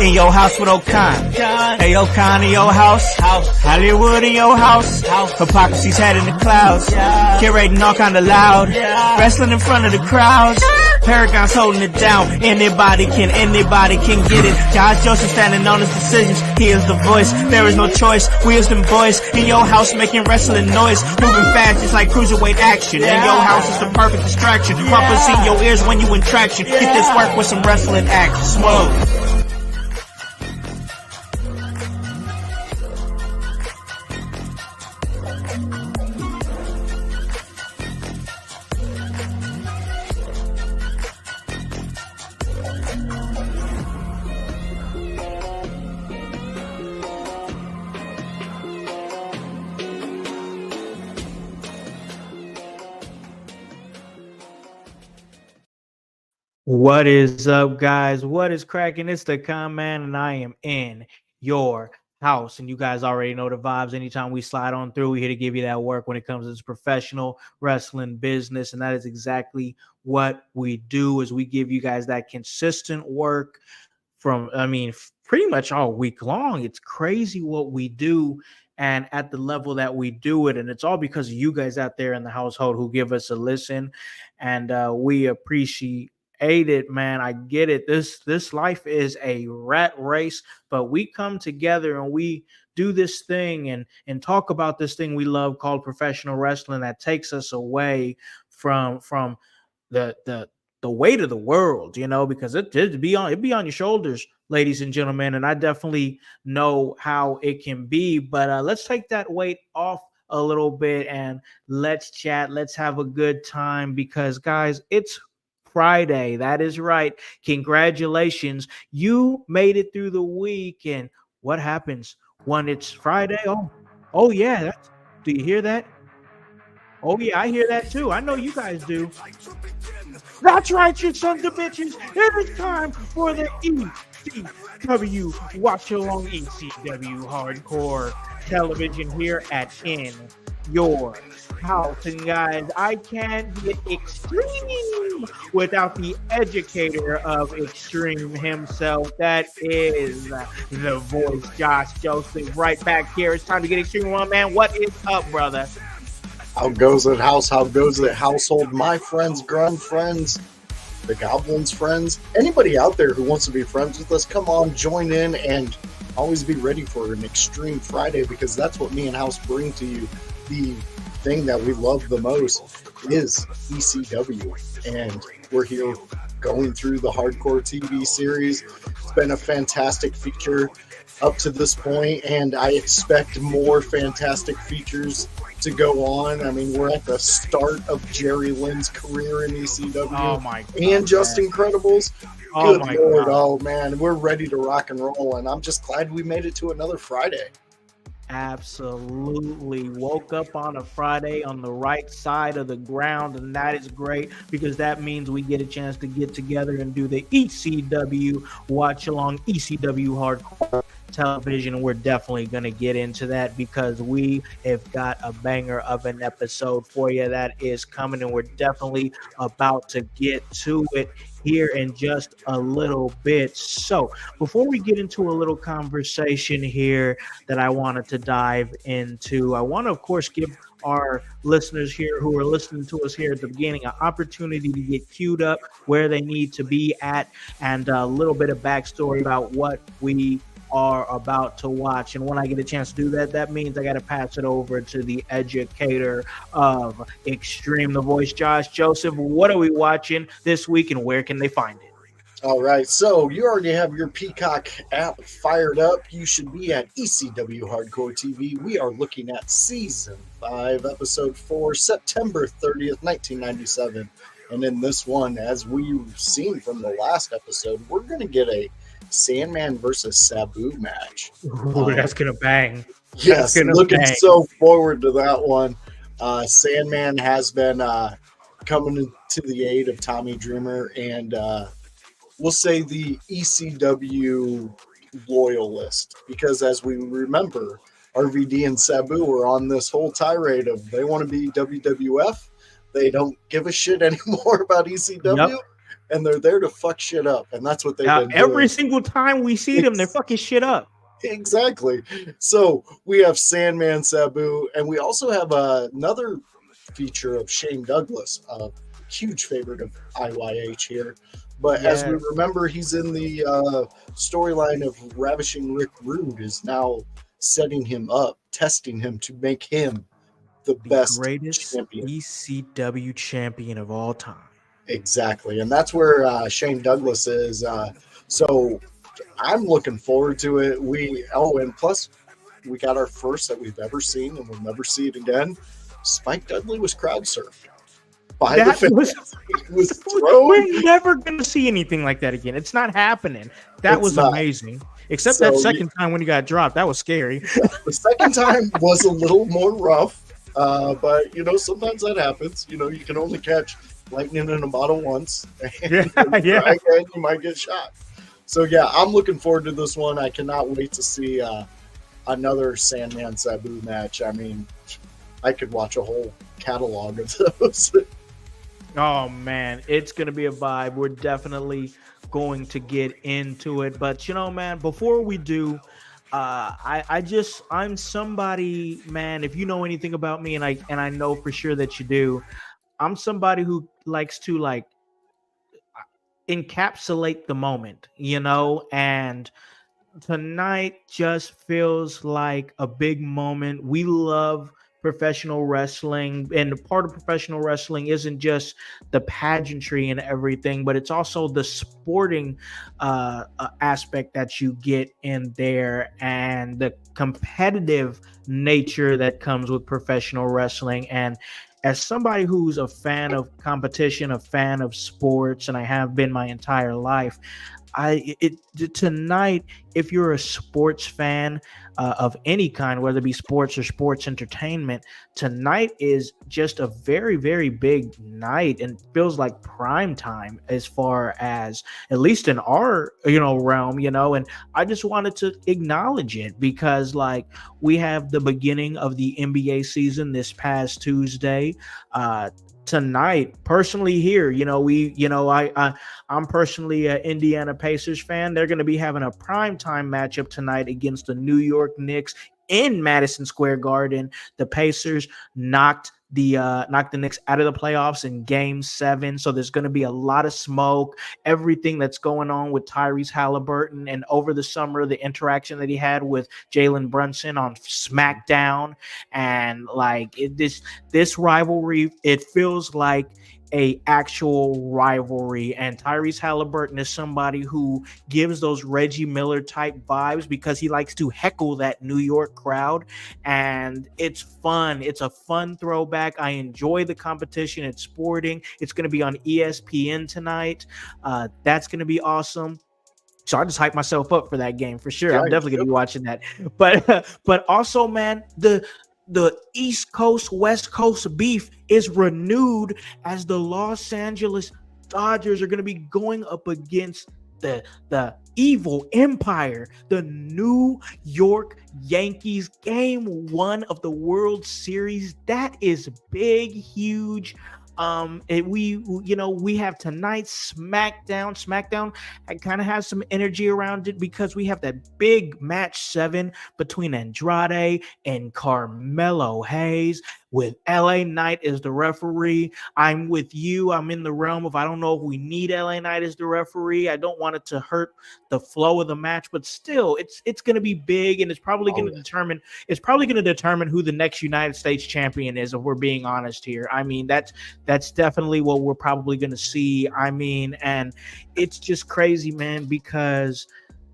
In your house with O'Con. Hey, O'Con in your house. Hollywood in your house. Hypocrisy's head in the clouds. Curating all kind of loud. Wrestling in front of the crowds. Paragon's holding it down. Anybody can get it. Josh Joseph standing on his decisions. He is the voice. There is no choice. We is them boys in your house making wrestling noise. Moving fast just like cruiserweight action. In your house is the perfect distraction. Rumpus in your ears when you in traction. Get this work with some wrestling action. Smoke. What is up, guys? What is cracking? It's the Con Man, and I am in your house. And you guys already know the vibes. Anytime we slide on through, we're here to give you that work when it comes to this professional wrestling business. And that is exactly what we do, is we give you guys that consistent work from, pretty much all week long. It's crazy what we do and at the level that we do it. And it's all because of you guys out there in the household who give us a listen. And we appreciate it, man. I get it. This life is a rat race, but we come together and we do this thing and talk about this thing we love called professional wrestling that takes us away from the weight of the world, because it'd be on your shoulders, ladies and gentlemen. And I definitely know how it can be, but let's take that weight off a little bit and let's chat. Let's have a good time because, guys, it's Friday. That is right. Congratulations. You made it through the week. And what happens when it's Friday? Oh yeah. Do you hear that? Oh yeah, I hear that too. I know you guys do. That's right, you sons of bitches. It is time for the ECW Watch Along ECW Hardcore Television here at In Your House. And guys, I can't get extreme without the educator of extreme himself. That is the voice, Josh Joseph, right back here. It's time to get extreme, one man. What is up, brother? How goes it, house? How goes it, household? My friends, Grun friends, the Goblins friends, anybody out there who wants to be friends with us, come on, join in, and always be ready for an Extreme Friday, because that's what me and House bring to you. The thing that we love the most is ECW, and we're here going through the Hardcore TV series. It's been a fantastic feature up to this point, and I expect more fantastic features to go on. I mean, we're at the start of Jerry Lynn's career in ECW. Oh my God, and Just Incredibles. Oh Good my Lord, God. oh man, we're ready to rock and roll, and I'm just glad we made it to another Friday. Absolutely. Woke up on a Friday on the right side of the ground, and that is great because that means we get a chance to get together and do the ECW Watch Along ECW Hardcore Television. And we're definitely going to get into that because we have got a banger of an episode for you that is coming, and we're definitely about to get to it here in just a little bit. So before we get into a little conversation here that I wanted to dive into, I want to, of course, give our listeners here who are listening to us here at the beginning an opportunity to get queued up where they need to be at, and a little bit of backstory about what we are about to watch. And when I get a chance to do that, that means I got to pass it over to the educator of Extreme, the voice, Josh Joseph. What are we watching this week, and where can they find it? All right, so you already have your Peacock app fired up. You should be at ECW Hardcore TV. We are looking at Season 5, Episode 4, September 30th, 1997. And in this one, as we've seen from the last episode, we're going to get a Sandman versus Sabu match. Ooh, that's going to bang. Yes, looking so forward to that one. Sandman has been coming to the aid of Tommy Dreamer, and we'll say the ECW loyalist, because as we remember, RVD and Sabu were on this whole tirade of they want to be WWF. They don't give a shit anymore about ECW. Yep. and they're there to fuck shit up, and that's what they've been Every doing. single time we see them, they're fucking shit up. Exactly. So we have Sandman Sabu, and we also have another feature of Shane Douglas, a huge favorite of IYH here. But as we Yes. remember, he's in the storyline of Ravishing Rick Rude is now setting him up, testing him to make him the The best greatest champion. ECW champion of all time. Exactly. And that's where Shane Douglas is. So I'm looking forward to it. And plus we got our first that we've ever seen, and we'll never see it again. Spike Dudley was crowd surfed by the fans. He was thrown. We're never gonna see anything like that again. It's not happening. That was amazing. Except that second time when he got dropped, that was scary. The second time was a little more rough, but sometimes that happens. You can only catch lightning in a bottle once, and Yeah. again, you might get shot. So yeah, I'm looking forward to this one. I cannot wait to see another Sandman Sabu match. I mean, I could watch a whole catalog of those. Oh man, it's gonna be a vibe. We're definitely going to get into it. But man, before we do, I'm somebody, man. If you know anything about me, and I know for sure that you do, I'm somebody who likes to encapsulate the moment, and tonight just feels like a big moment. We love professional wrestling, and part of professional wrestling isn't just the pageantry and everything, but it's also the sporting aspect that you get in there, and the competitive nature that comes with professional wrestling. And as somebody who's a fan of competition, a fan of sports, and I have been my entire life, tonight, if you're a sports fan of any kind, whether it be sports or sports entertainment, tonight is just a very, very big night, and feels like prime time as far as, at least in our realm, and I just wanted to acknowledge it because we have the beginning of the NBA season this past Tuesday. Tonight, personally, here, I'm personally an Indiana Pacers fan. They're going to be having a primetime matchup tonight against the New York Knicks in Madison Square Garden. The Pacers knocked the Knicks out of the playoffs in Game 7, so there's going to be a lot of smoke. Everything that's going on with Tyrese Halliburton, and over the summer, the interaction that he had with Jalen Brunson on SmackDown, and this rivalry, it feels like a actual rivalry. And Tyrese Halliburton is somebody who gives those Reggie Miller type vibes because he likes to heckle that New York crowd, and it's fun. It's a fun throwback. I enjoy the competition. It's sporting. It's going to be on ESPN tonight. That's going to be awesome. So I just hype myself up for that game for sure. I'm definitely going to be watching that. But also, man, the East Coast, West Coast beef is renewed as the Los Angeles Dodgers are going to be going up against the evil empire, the New York Yankees. Game 1 of the World Series. That is big, huge. We have tonight's SmackDown. SmackDown kind of has some energy around it because we have that big match 7 between Andrade and Carmelo Hayes, with LA Knight as the referee. I'm with you. I'm in the realm of, I don't know if we need LA Knight as the referee. I don't want it to hurt the flow of the match, but still, it's going to be big, and it's probably going to determine who the next United States champion is, if we're being honest here. I mean, that's definitely what we're probably going to see. I mean, and it's just crazy, man, because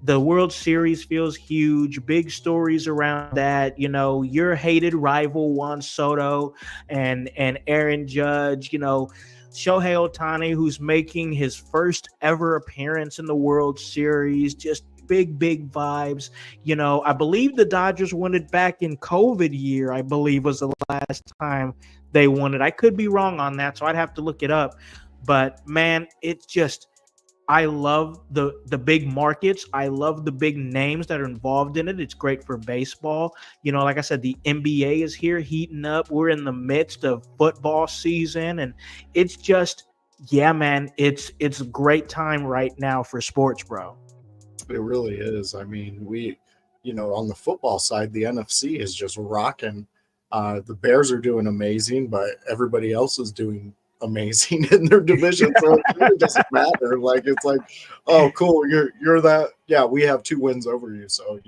the World Series feels huge. Big stories around that. Your hated rival Juan Soto and Aaron Judge. Shohei Ohtani, who's making his first ever appearance in the World Series. Just big vibes. I believe the Dodgers won it back in COVID year, I believe was the last time they won it. I could be wrong on that, so I'd have to look it up. But man, it's just, I love the big markets. I love the big names that are involved in it. It's great for baseball. Like I said, the NBA is here heating up. We're in the midst of football season, and it's just Yeah, man, it's a great time right now for sports, bro. It really is. I mean, on the football side, the NFC is just rocking. The Bears are doing amazing, but everybody else is doing amazing in their division. So it really doesn't matter. Like it's like, oh, cool, you're that. Yeah, we have 2 wins over you. So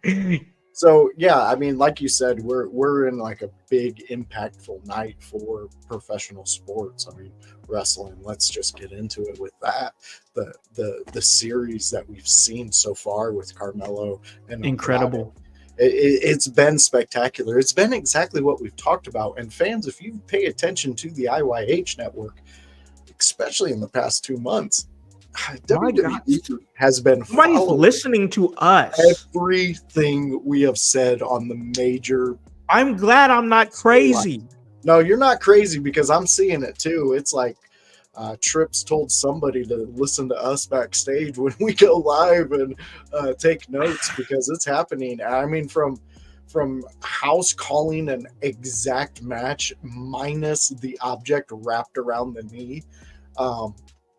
maybe. So yeah, I mean, like you said, we're in like a big impactful night for professional sports. I mean, wrestling. Let's just get into it with that. The series that we've seen so far with Carmelo and Incredible. it's been spectacular. It's been exactly what we've talked about. And fans, if you pay attention to the IYH network, especially in the past 2 months, WWE has been somebody's listening to us. Everything we have said on the major. I'm glad I'm not crazy. No, you're not crazy because I'm seeing it too. It's like Trips told somebody to listen to us backstage when we go live and take notes because it's happening. I mean, from Howse calling an exact match minus the object wrapped around the knee.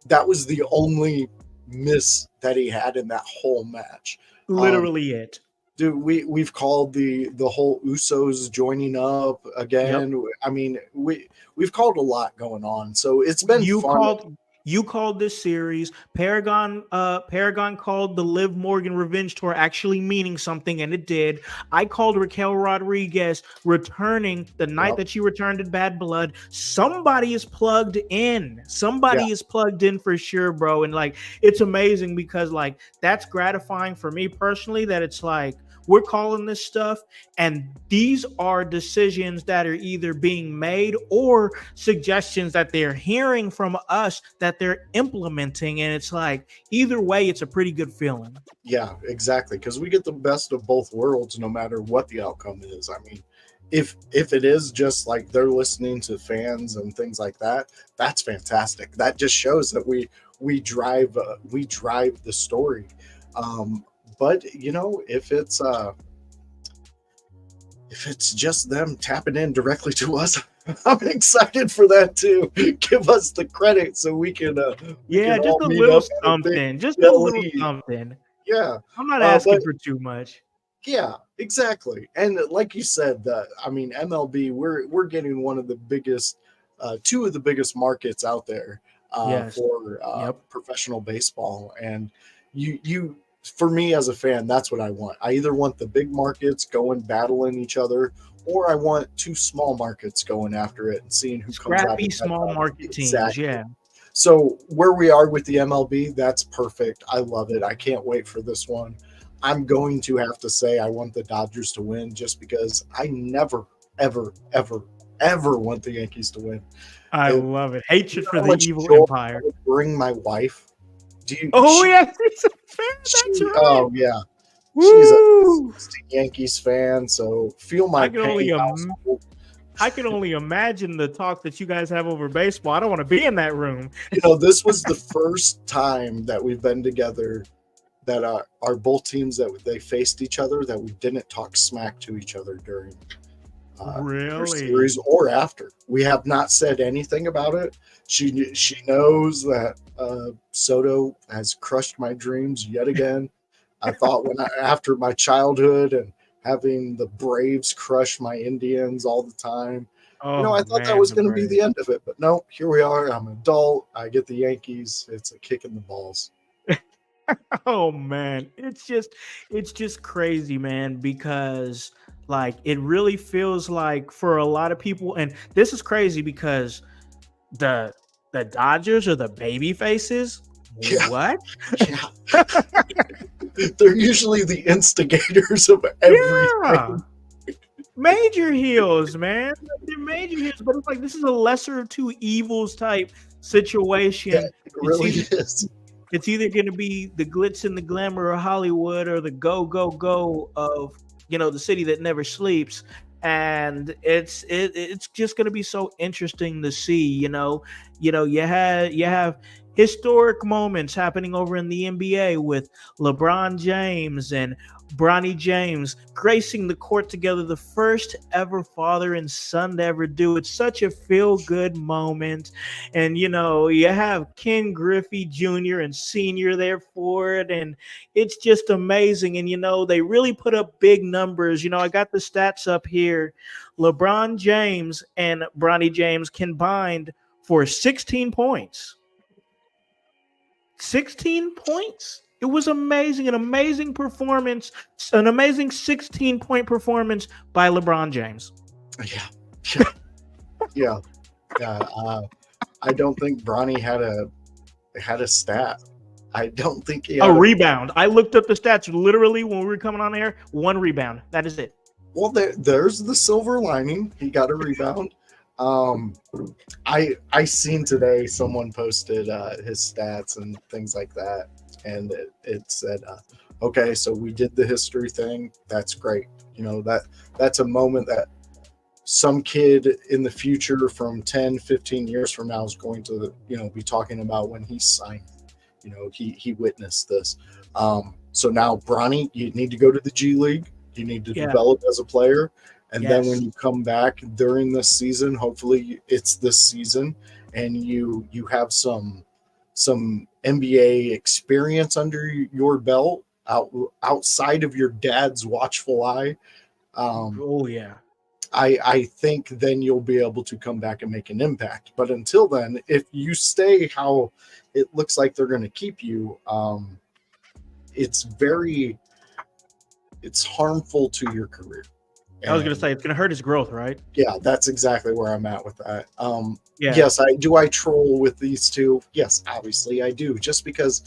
That was the only miss that he had in that whole match. Literally it. Dude, we've called the whole Usos joining up again. Yep. I mean, we've called a lot going on, so it's been fun. You called this series. Paragon called the Liv Morgan Revenge Tour actually meaning something, and it did. I called Raquel Rodriguez returning the night that she returned in Bad Blood. Somebody is plugged in. Somebody is plugged in for sure, bro. And like, it's amazing because like that's gratifying for me personally that it's like, we're calling this stuff, and these are decisions that are either being made or suggestions that they're hearing from us that they're implementing. And it's like, either way, it's a pretty good feeling. Yeah, exactly. Because we get the best of both worlds, no matter what the outcome is. I mean, if it is just like they're listening to fans and things like that, that's fantastic. That just shows that we drive the story. But if it's just them tapping in directly to us, I'm excited for that too. Give us the credit so we can. Just a little something. Just a little something. Yeah, I'm not asking for too much. Yeah, exactly. And like you said, I mean, MLB, we're getting one of the biggest, 2 of the biggest markets out there for professional baseball, and you. For me as a fan, that's what I want. I either want the big markets going battling each other, or I want 2 small markets going after it and seeing who comes out. Scrappy small market teams, yeah. So where we are with the MLB, that's perfect. I love it. I can't wait for this one. I'm going to have to say I want the Dodgers to win just because I never, ever, ever, ever want the Yankees to win. I love it. Hatred for the evil empire. Bring my wife. Yes, she's a fan. That's right. Oh yeah, she's a Yankees fan. So feel my pain. I can only imagine the talk that you guys have over baseball. I don't want to be in that room. This was the first time that we've been together that our both teams that they faced each other that we didn't talk smack to each other during their series or after. We have not said anything about it. She knows that Soto has crushed my dreams yet again. I thought after my childhood and having the Braves crush my Indians all the time, I thought that was going to be the end of it. But no, here we are. I'm an adult. I get the Yankees. It's a kick in the balls. Oh man, it's just crazy, man, because like it really feels like for a lot of people, and this is crazy because the Dodgers are the baby faces. Yeah. What? Yeah. They're usually the instigators of everything. Yeah. Major heels, man. They're major heels, but it's like this is a lesser of 2 evils type situation. Yeah, it really is. It's either going to be the glitz and the glamour of Hollywood or the go, go, go of, the city that never sleeps. And it's just going to be so interesting to see, you have historic moments happening over in the NBA with LeBron James and Bronny James gracing the court together, the first ever father and son to ever do it. Such a feel good moment. And, you have Ken Griffey Jr. and Sr. there for it. And it's just amazing. And, they really put up big numbers. I got the stats up here. LeBron James and Bronny James combined for 16 points. 16 points. It was amazing, an amazing performance, an amazing 16-point performance by LeBron James. Yeah. I don't think Bronny had a stat. I don't think he had a rebound. I looked up the stats literally when we were coming on air. 1 rebound. That is it. Well, there's the silver lining. He got a rebound. I seen today someone posted his stats and things like that, and it said, okay, so we did the history thing. That's great. That's a moment that some kid in the future from 10, 15 years from now is going to, be talking about when he signed. He witnessed this. So now, Bronny, you need to go to the G League. You need to develop as a player. And then when you come back during this season, hopefully it's this season, and you have some NBA experience under your belt outside of your dad's watchful eye. I think then you'll be able to come back and make an impact. But until then, if you stay how it looks like they're going to keep you, it's harmful to your career. I was going to say, it's going to hurt his growth, right? Yeah, that's exactly where I'm at with that. Yes, I troll with these two. Yes, obviously I do. Just because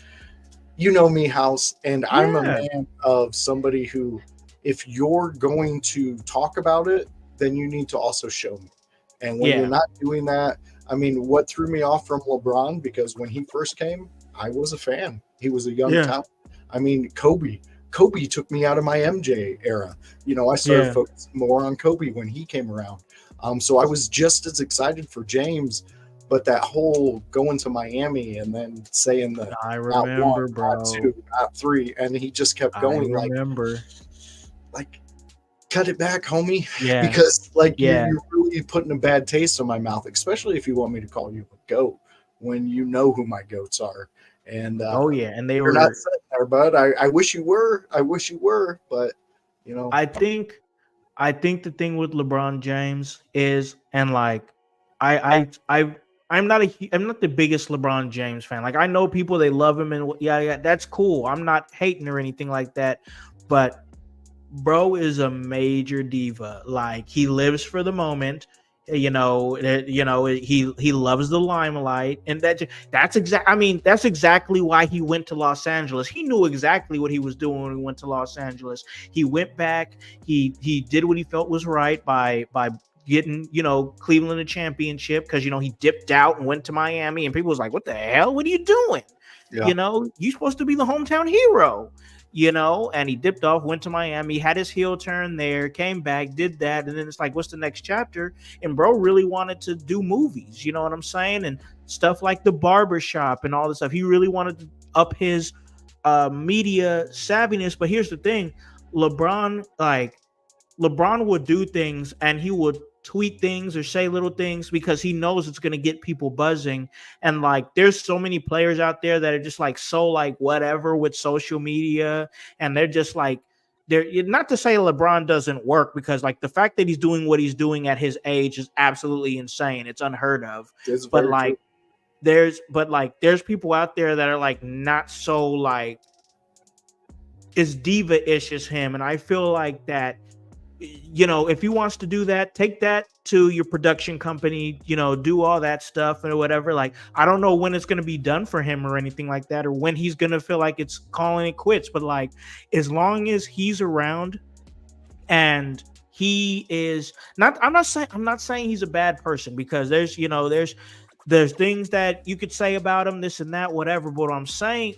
you know me, Howse, and I'm a man of somebody who, if you're going to talk about it, then you need to also show me. And when you're not doing that, I mean, what threw me off from LeBron, because when he first came, I was a fan. He was a young talent. I mean, Kobe took me out of my MJ era. I started focusing more on Kobe when he came around. So I was just as excited for James, but that whole going to Miami and then saying that I remember, not 1, bro. Not 2, not 3, and he just kept going. I remember. Like, cut it back, homie. Yeah. Because you're really putting a bad taste in my mouth, especially if you want me to call you a goat when you know who my goats are. And and they were not sitting there, bud. I wish you were. But I think the thing with LeBron James is, and I'm not the biggest LeBron James fan. Like, I know people, they love him and that's cool. I'm not hating or anything like that, but bro is a major diva. Like, he lives for the moment. He loves the limelight, and that's exactly why he went to Los Angeles. He knew exactly what he was doing when he went to Los Angeles. He went back. He did what he felt was right by getting, Cleveland a championship, because, he dipped out and went to Miami, and people was like, what the hell? What are you doing? Yeah. You're supposed to be the hometown hero. And he dipped off, went to Miami, had his heel turn there, came back, did that, and then it's like, what's the next chapter? And bro really wanted to do movies, you know what I'm saying? And stuff like The Barbershop and all this stuff. He really wanted to up his media savviness. But here's the thing, LeBron would do things, and he would tweet things or say little things because he knows it's going to get people buzzing. And there's so many players out there that are just so whatever with social media, and they're just they're not to say LeBron doesn't work, because the fact that he's doing what he's doing at his age is absolutely insane. It's unheard of. There's people out there that are not so as diva-ish as him, and I feel like that, if he wants to do that, take that to your production company, do all that stuff or whatever. I don't know when it's going to be done for him or anything like that, or when he's going to feel like it's calling it quits. But as long as he's around, and he is not, I'm not saying he's a bad person, because there's things that you could say about him, this and that, whatever. But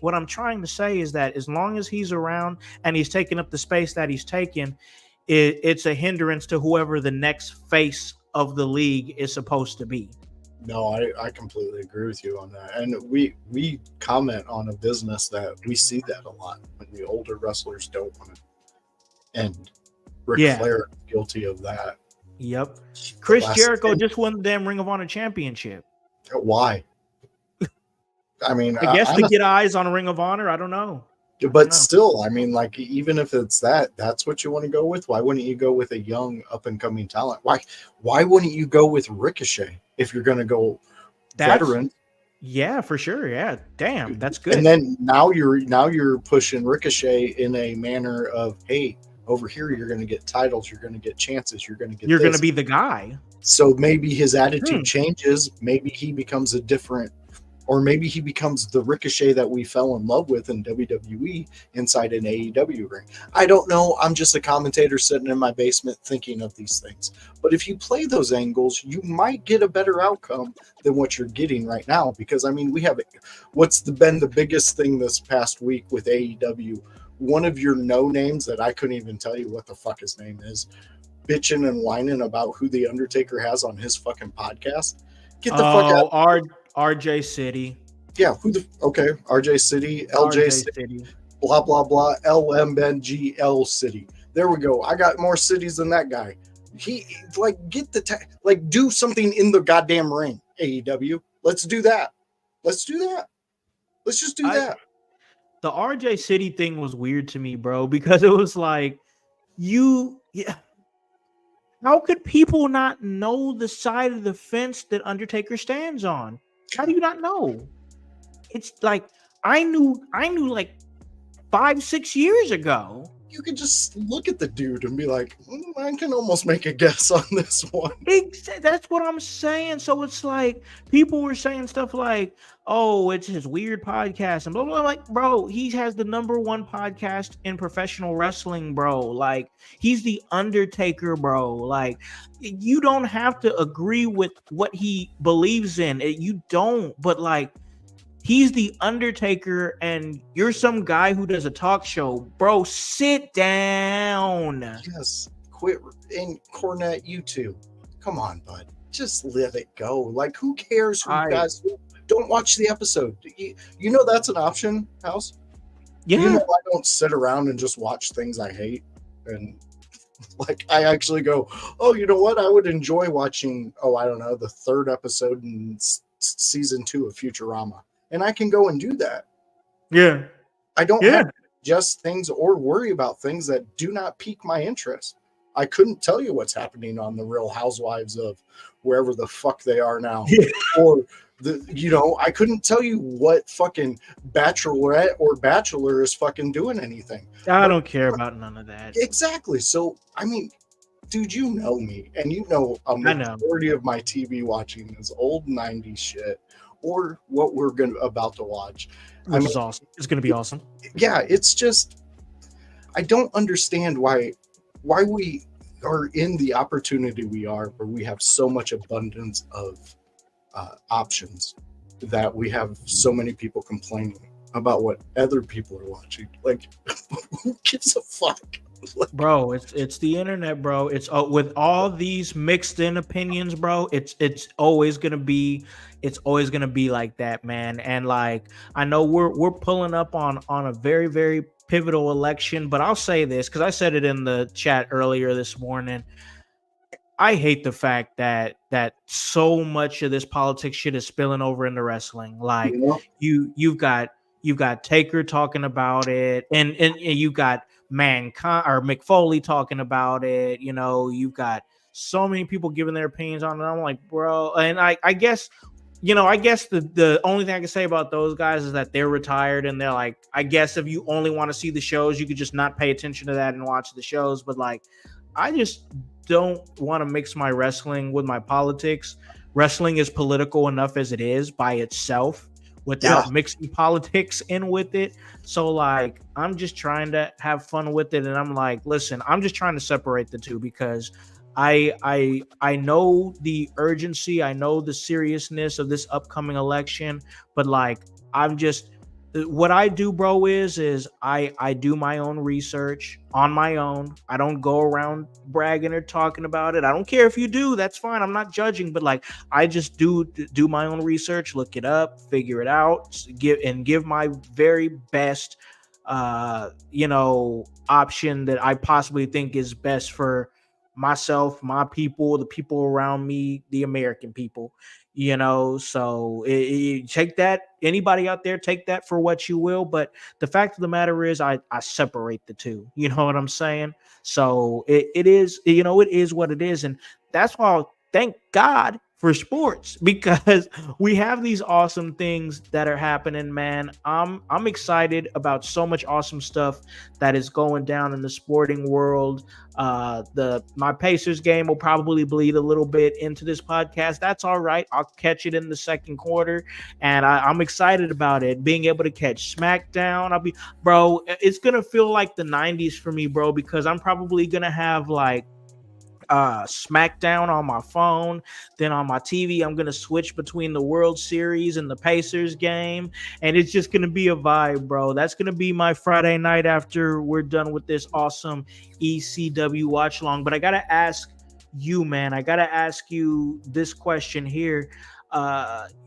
what I'm trying to say is that as long as he's around and he's taking up the space that he's taking, it's a hindrance to whoever the next face of the league is supposed to be. No, I completely agree with you on that. And we comment on a business that we see that a lot when the older wrestlers don't want to. And Ric Yeah. Flair is guilty of that. Yep. The Chris last Jericho 10 just won the damn Ring of Honor championship. Why? I mean, I guess to honestly, get eyes on a Ring of Honor. I don't know. but still, I mean, like even if it's that's what you want to go with. Why wouldn't you go with a young up and coming talent? Why wouldn't you go with Ricochet if you're going to go veteran? Yeah, for sure. Yeah, damn, that's good. And then now you're pushing Ricochet in a manner of, hey, over here you're going to get titles, you're going to get chances, you're going to get. You're going to be the guy. So maybe his attitude changes. Maybe he becomes a different. Or maybe he becomes the Ricochet that we fell in love with in WWE inside an AEW ring. I don't know. I'm just a commentator sitting in my basement thinking of these things. But if you play those angles, you might get a better outcome than what you're getting right now. Because, I mean, we have been the biggest thing this past week with AEW. One of your no-names that I couldn't even tell you what the fuck his name is, bitching and whining about who The Undertaker has on his fucking podcast. Get the fuck out. RJ City. Yeah, RJ City, LJ City, blah blah blah, LMNGL City. There we go. I got more cities than that guy. He do something in the goddamn ring, AEW. Let's do that. Let's just do that. The RJ City thing was weird to me, bro, because it was like how could people not know the side of the fence that Undertaker stands on? How do you not know? It's like I knew like 5-6 years ago. You could just look at the dude and be like, I can almost make a guess on this one. That's what I'm saying. So it's like people were saying stuff like, oh, it's his weird podcast and blah, blah, blah. Like, bro, he has the #1 podcast in professional wrestling, bro. Like, he's the Undertaker, bro. Like, you don't have to agree with what he believes in. You don't, but like, he's the Undertaker and you're some guy who does a talk show. Bro, sit down. Yes. Quit. And Cornette, you too. Come on, bud. Just let it go. Like, who cares who guys don't watch the episode? You know that's an option, Howse? Yeah. You know I don't sit around and just watch things I hate. And like I actually go, oh, you know what? I would enjoy watching, I don't know, the 3rd episode in season 2 of Futurama. And I can go and do that. Yeah. I don't have to adjust things or worry about things that do not pique my interest. I couldn't tell you what's happening on the Real Housewives of wherever the fuck they are now. Or I couldn't tell you what fucking bachelorette or bachelor is fucking doing anything. I don't care about none of that. Exactly. So, I mean, dude, you know me, and you know a majority of my TV watching is old 90s shit. Or what we're about to watch. Which is awesome. It's going to be awesome. Yeah, it's just, I don't understand why we are in the opportunity we are, where we have so much abundance of options that we have so many people complaining about what other people are watching. Like, who gives a fuck? Bro, it's the internet, bro. It's with all these mixed in opinions, bro. It's always gonna be like that, man. And like, I know we're pulling up on a very, very pivotal election, but I'll say this because I said it in the chat earlier this morning. I hate the fact that so much of this politics shit is spilling over into wrestling. Like, you've got Taker talking about it, and you got Mankind or McFoley talking about it. You know, you've got so many people giving their opinions on it. I'm like, bro, and I guess the only thing I can say about those guys is that they're retired and they're like, I guess if you only want to see the shows, you could just not pay attention to that and watch the shows. But like, I just don't want to mix my wrestling with my politics. Wrestling is political enough as it is by itself without mixing politics in with it. So like, I'm just trying to have fun with it. And I'm like, listen, I'm just trying to separate the two because I know the urgency. I know the seriousness of this upcoming election, but like, I'm just what I do, bro, is I do my own research on my own. I don't go around bragging or talking about it. I don't care if you do. That's fine. I'm not judging, but like I just do my own research, look it up, figure it out, give my very best option that I possibly think is best for myself, my people, the people around me, the American people. So take that, anybody out there, take that for what you will, but the fact of the matter is I separate the two. You know what I'm saying? So it is, it is what it is. And that's why I'll thank God for sports, because we have these awesome things that are happening, man. I'm excited about so much awesome stuff that is going down in the sporting world. The my Pacers game will probably bleed a little bit into this podcast. That's all right. I'll catch it in the second quarter, and I'm excited about it. Being able to catch SmackDown, bro. It's gonna feel like the '90s for me, bro, because I'm probably gonna have like SmackDown on my phone. Then on my TV, I'm gonna switch between the World Series and the Pacers game, and it's just gonna be a vibe, bro. That's gonna be my Friday night after we're done with this awesome ECW watch long. But I gotta ask you, man. I gotta ask you this question here.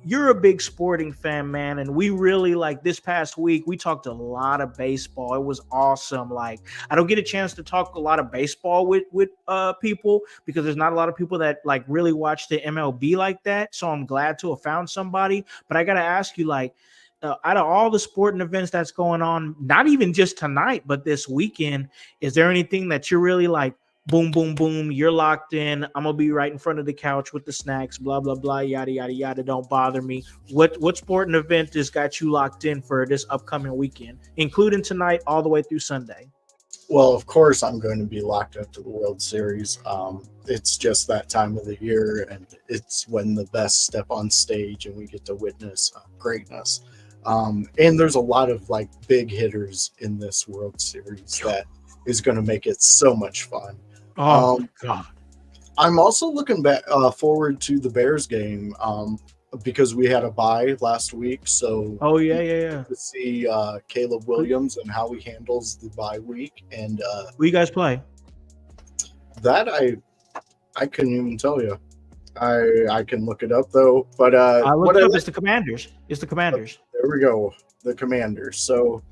You're a big sporting fan, man, and we really, like, this past week we talked a lot of baseball. It was awesome. Like, I don't get a chance to talk a lot of baseball with people, because there's not a lot of people that like really watch the MLB like that. So I'm glad to have found somebody. But I gotta ask you, like, out of all the sporting events that's going on, not even just tonight, but this weekend, is there anything that you're really like, boom, boom, boom, you're locked in? I'm gonna be right in front of the couch with the snacks, blah, blah, blah, yada, yada, yada. Don't bother me. What sporting event has got you locked in for this upcoming weekend, including tonight all the way through Sunday? Well, of course, I'm going to be locked up to the World Series. It's just that time of the year, and it's when the best step on stage, and we get to witness greatness. And there's a lot of like big hitters in this World Series that is going to make it so much fun. Oh God. I'm also looking back forward to the Bears game because we had a bye last week. So Yeah. to see Caleb Williams and how he handles the bye week, and Who you guys play? that I couldn't even tell you. I can look it up though. But I looked what up. I It's the Commanders. It's the Commanders. there we go, the Commanders. So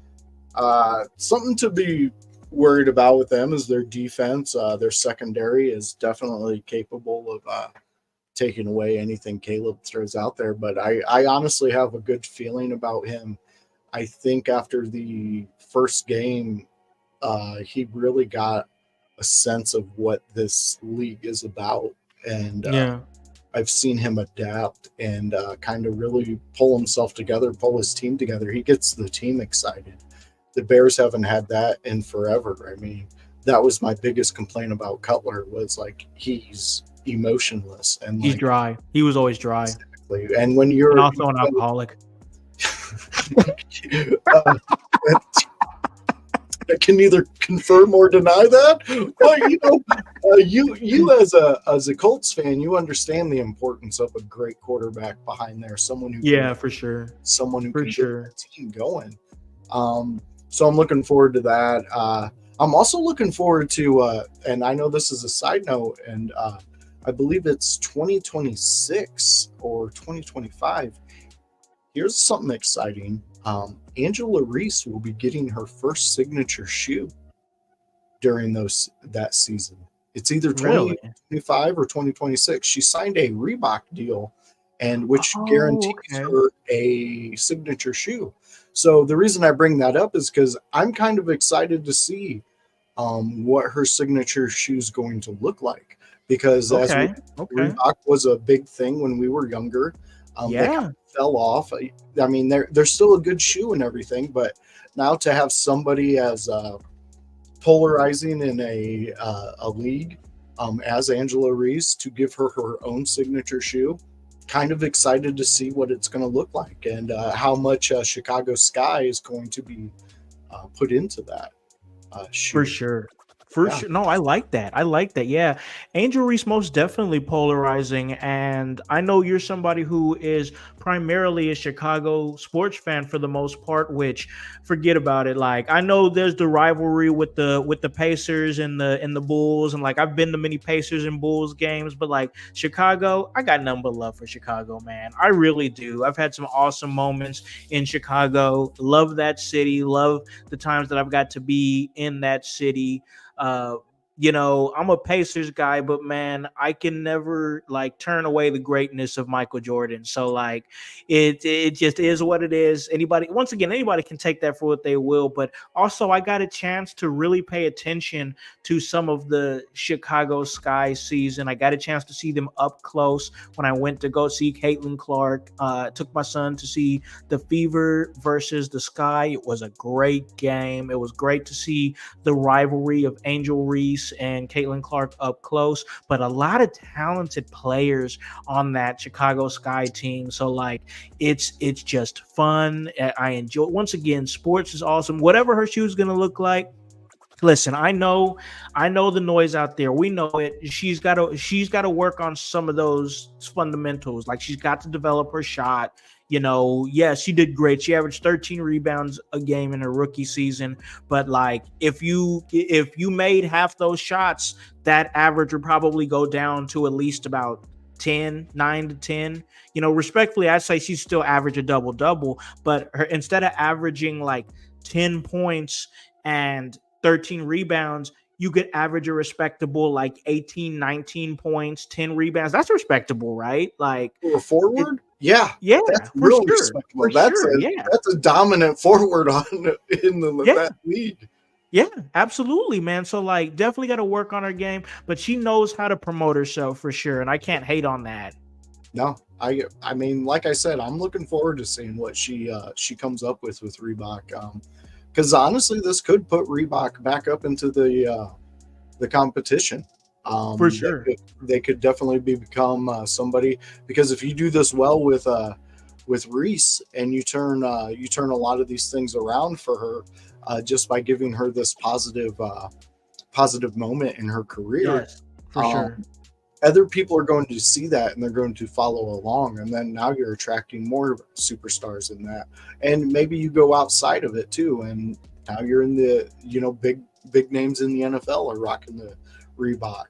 something to be worried about with them is their defense. Their secondary is definitely capable of taking away anything Caleb throws out there. But I honestly have a good feeling about him. I think after the first game, he really got a sense of what this league is about. And Yeah. I've seen him adapt and kind of really pull himself together, pull his team together. He gets the team excited. The Bears haven't had that in forever. I mean, that was my biggest complaint about Cutler, was like he's emotionless and He's like dry. He was always dry. exactly. And when And also an alcoholic. uh, I can neither confirm or deny that. But you as a Colts fan, you understand the importance of a great quarterback behind there, someone who Yeah, for sure. can For get sure. the team going. So I'm looking forward to that. I'm also looking forward to, and I know this is a side note, and I believe it's 2026 or 2025. Here's something exciting. Angela Reese will be getting her first signature shoe during that season. It's either Really? 2025 or 2026. She signed a Reebok deal, and which Oh, guarantees okay. her a signature shoe. So the reason I bring that up is because I'm kind of excited to see what her signature shoe is going to look like. Because Okay. Reebok was a big thing when we were younger. They kind Yeah. of fell off. I mean, they're still a good shoe and everything, but now to have somebody as polarizing in a league as Angela Reese, to give her her own signature shoe, kind of excited to see what it's going to look like, and how much Chicago Sky is going to be put into that shoe. For sure. For Yeah. sure. No, I like that. I like that. Yeah. Angel Reese most definitely polarizing. And I know you're somebody who is primarily a Chicago sports fan for the most part, which forget about it. Like I know there's the rivalry with the Pacers and the Bulls. And like I've been to many Pacers and Bulls games, but like Chicago, I got nothing but love for Chicago, man. I really do. I've had some awesome moments in Chicago. Love that city. Love the times that I've got to be in that city. uh, you know, I'm a Pacers guy, but man, I can never like turn away the greatness of Michael Jordan. So like, it just is what it is. Anybody, once again, anybody can take that for what they will. But also, I got a chance to really pay attention to some of the Chicago Sky season. I got a chance to see them up close when I went to go see Caitlin Clark. Took my son to see the Fever versus the Sky. It was a great game. It was great to see the rivalry of Angel Reese and Caitlin Clark up close, but a lot of talented players on that Chicago Sky team. So like it's just fun. I enjoy, once again, sports is awesome. Whatever her shoe is gonna look like. Listen, I know the noise out there. We know it. She's got to work on some of those fundamentals. Like she's got to develop her shot. You know, yeah, she did great. She averaged 13 rebounds a game in her rookie season. But like, if you made half those shots, that average would probably go down to at least about 9 to 10. You know, respectfully, I'd say she's still average a double double, but her, instead of averaging like 10 points and 13 rebounds, you could average a respectable like 18, 19 points, 10 rebounds. That's respectable, right? Like For a forward, yeah, yeah, that's for real sure. respectable. For sure. Yeah. That's a dominant forward on Yeah. that league. Yeah, absolutely, man. So like definitely got to work on her game, but she knows how to promote herself for sure. And I can't hate on that. No, I mean, like I said, I'm looking forward to seeing what she comes up with Reebok. Because honestly, this could put Reebok back up into the competition. For sure. They could definitely become somebody, because if you do this well with Reese and you turn a lot of these things around for her just by giving her this positive moment in her career. Yes, for sure. Other people are going to see that and they're going to follow along, and then now you're attracting more superstars in that, and maybe you go outside of it too, and now you're in the big names in the NFL are rocking the Reebok.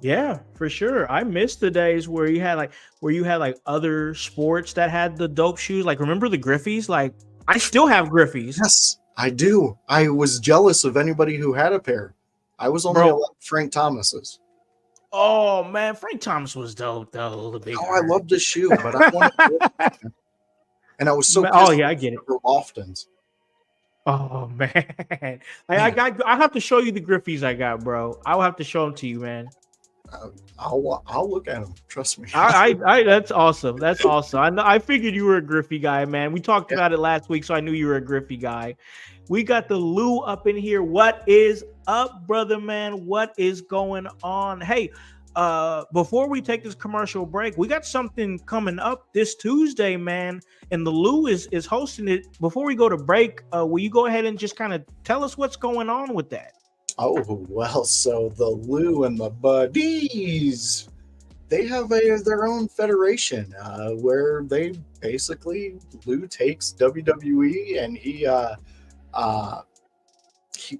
Yeah, for sure. I miss the days where you had like other sports that had the dope shoes. Like remember the Griffies? Like I still have Griffies. Yes, I do. I was jealous of anybody who had a pair. I was only allowed Frank Thomas's. Oh man, Frank Thomas was dope though. The big. Oh, I loved his shoe, but I wanted and I was so pissed. Oh yeah, I get it. Lofton's. Oh man, I have to show you the Griffies I got, bro. I'll have to show them to you, man. I'll look at them. Trust me. I that's awesome. That's awesome. I figured you were a Griffey guy, man. We talked about it last week, so I knew you were a Griffey guy. We got the Lou up in here. What is up, brother, man? What is going on? Hey, before we take this commercial break, we got something coming up this Tuesday, man. And the Lou is hosting it. Before we go to break, will you go ahead and just kind of tell us what's going on with that? Oh, well, so the Lou and the Buddies, they have their own federation where they basically, Lou takes WWE and he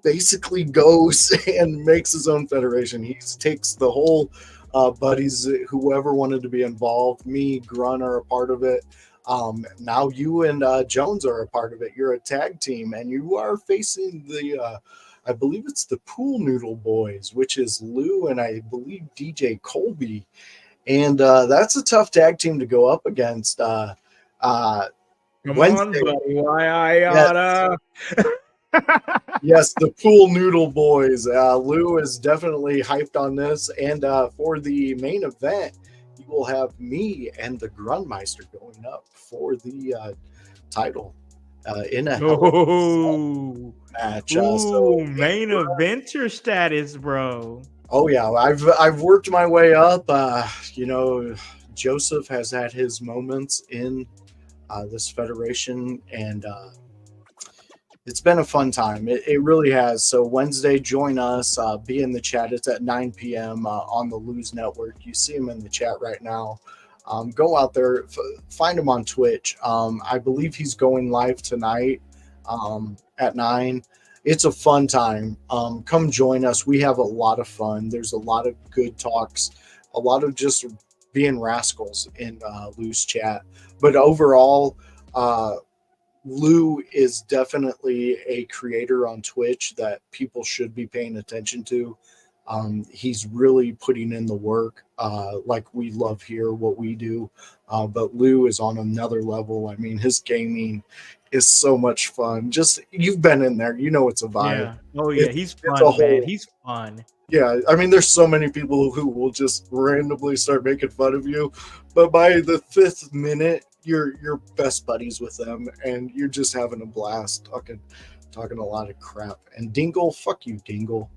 basically goes and makes his own federation. He takes the whole Buddies, whoever wanted to be involved. Me, Grun are a part of it. Now you and Jones are a part of it. You're a tag team and you are facing the I believe it's the Pool Noodle Boys, which is Lou and I believe DJ Colby. And that's a tough tag team to go up against. Come Wednesday. on, buddy. Why I oughta. Yes, the Pool Noodle Boys. Lou is definitely hyped on this. And for the main event, you will have me and the Grunmeister going up for the title in a match. Main eventer status, bro. Oh yeah, I've worked my way up. Joseph has had his moments in this federation, and it's been a fun time. It really has. So Wednesday, join us. Be in the chat. It's at 9 p.m. On the Lose Network. You see him in the chat right now. Go out there, find him on Twitch. I believe he's going live tonight at 9. It's a fun time. Come join us. We have a lot of fun. There's a lot of good talks, a lot of just being rascals in Lou's chat. But overall, Lou is definitely a creator on Twitch that people should be paying attention to. He's really putting in the work, like we love here, what we do. But Lou is on another level. I mean, his gaming is so much fun. Just, you've been in there, you know it's a vibe. Yeah. Oh yeah, he's it's fun, a whole- man. He's fun. Yeah, I mean, there's so many people who will just randomly start making fun of you, but by the 5th minute, you're best buddies with them, and you're just having a blast talking a lot of crap. And Dingle, fuck you, Dingle.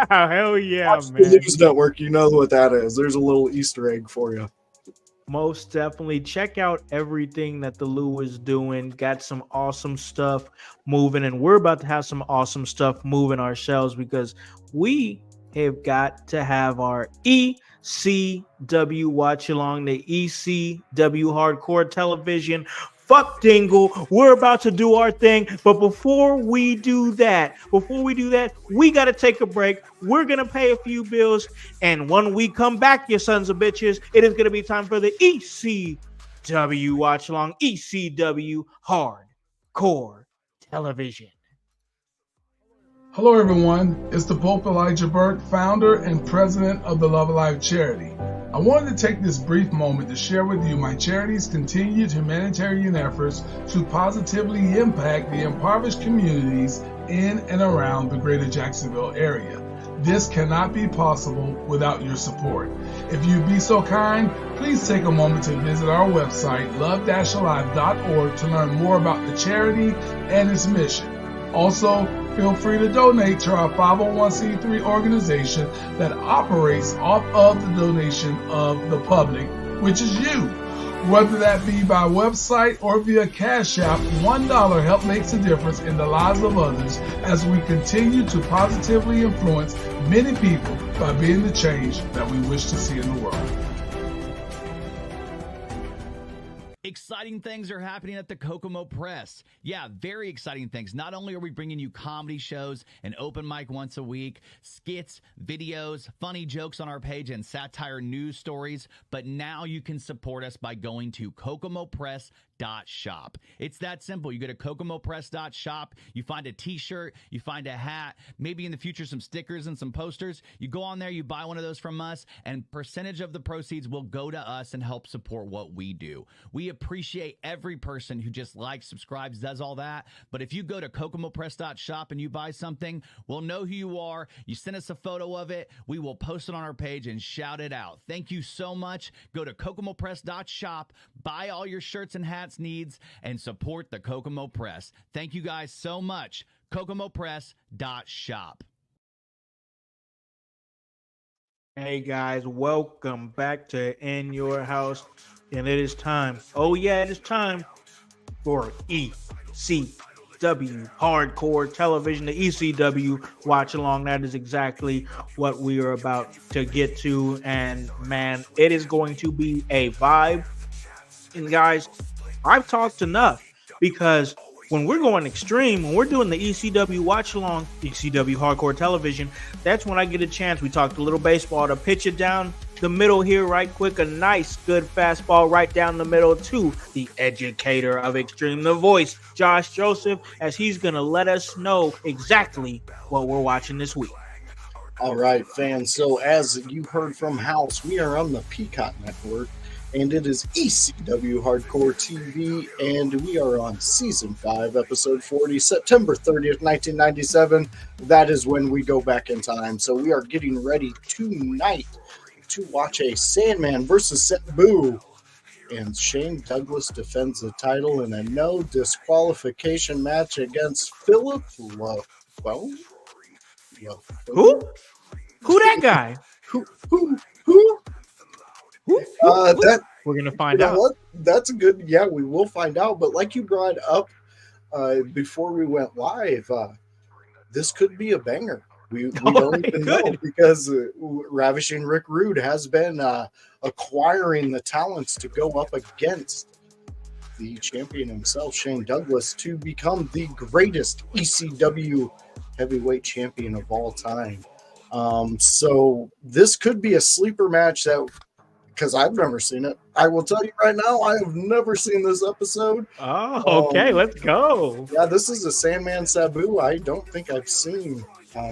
Hell yeah, Watch man. the News Network, you know what that is. There's a little Easter egg for you. Most definitely. Check out everything that the Lou is doing. Got some awesome stuff moving, and we're about to have some awesome stuff moving ourselves because we have got to have our ECW watch along, the ECW Hardcore Television. Fuck Dingle, we're about to do our thing, but before we do that, we got to take a break. We're going to pay a few bills, and when we come back, you sons of bitches, it is going to be time for the ECW watch along, ECW Hardcore Television. Hello, everyone. It's the Pope Elijah Burke, founder and president of the Love Alive charity. I wanted to take this brief moment to share with you my charity's continued humanitarian efforts to positively impact the impoverished communities in and around the greater Jacksonville area. This cannot be possible without your support. If you'd be so kind, please take a moment to visit our website, love-alive.org, to learn more about the charity and its mission. Also, feel free to donate to our 501c3 organization that operates off of the donation of the public, which is you. Whether that be by website or via Cash App, $1 help makes a difference in the lives of others as we continue to positively influence many people by being the change that we wish to see in the world. Exciting things are happening at the Kokomo Press. Yeah, very exciting things. Not only are we bringing you comedy shows, an open mic once a week, skits, videos, funny jokes on our page, and satire news stories, but now you can support us by going to kokomopress.shop. It's that simple. You go to kokomopress.shop, you find a t-shirt, you find a hat, maybe in the future some stickers and some posters. You go on there, you buy one of those from us, and percentage of the proceeds will go to us and help support what we do. We appreciate every person who just likes, subscribes, does all that. But if you go to kokomopress.shop and you buy something, we'll know who you are. You send us a photo of it. We will post it on our page and shout it out. Thank you so much. Go to kokomopress.shop, buy all your shirts and hats needs, and support the Kokomo Press. Thank you guys so much. kokomopress.shop. Hey guys, welcome back to In Your House, and it is time. Oh yeah, it is time for ECW Hardcore Television, the ECW watch along. That is exactly what we are about to get to, and man, it is going to be a vibe. And guys, I've talked enough because when we're going extreme, when we're doing the ECW watch along, ECW Hardcore Television, that's when I get a chance. We talked a little baseball to pitch it down the middle here right quick. A nice, good fastball right down the middle to the educator of extreme, the voice, Josh Joseph, as he's going to let us know exactly what we're watching this week. All right, fans. So as you heard from Howse, we are on the Peacock Network, and it is ECW Hardcore TV, and we are on Season 5, Episode 40, September 30th, 1997. That is when we go back in time. So we are getting ready tonight to watch a Sandman versus Sabu, and Shane Douglas defends the title in a no disqualification match against Philip Who? Who that guy? Who? We're gonna find out. What? That's a good. Yeah, we will find out. But like you brought up, before we went live, this could be a banger. We Oh, don't it even know could. because Ravishing Rick Rude has been acquiring the talents to go up against the champion himself, Shane Douglas, to become the greatest ECW heavyweight champion of all time. So this could be a sleeper match that, because I've never seen it. I will tell you right now, I have never seen this episode. Oh, okay, let's go. Yeah, this is a Sandman Sabu I don't think I've seen.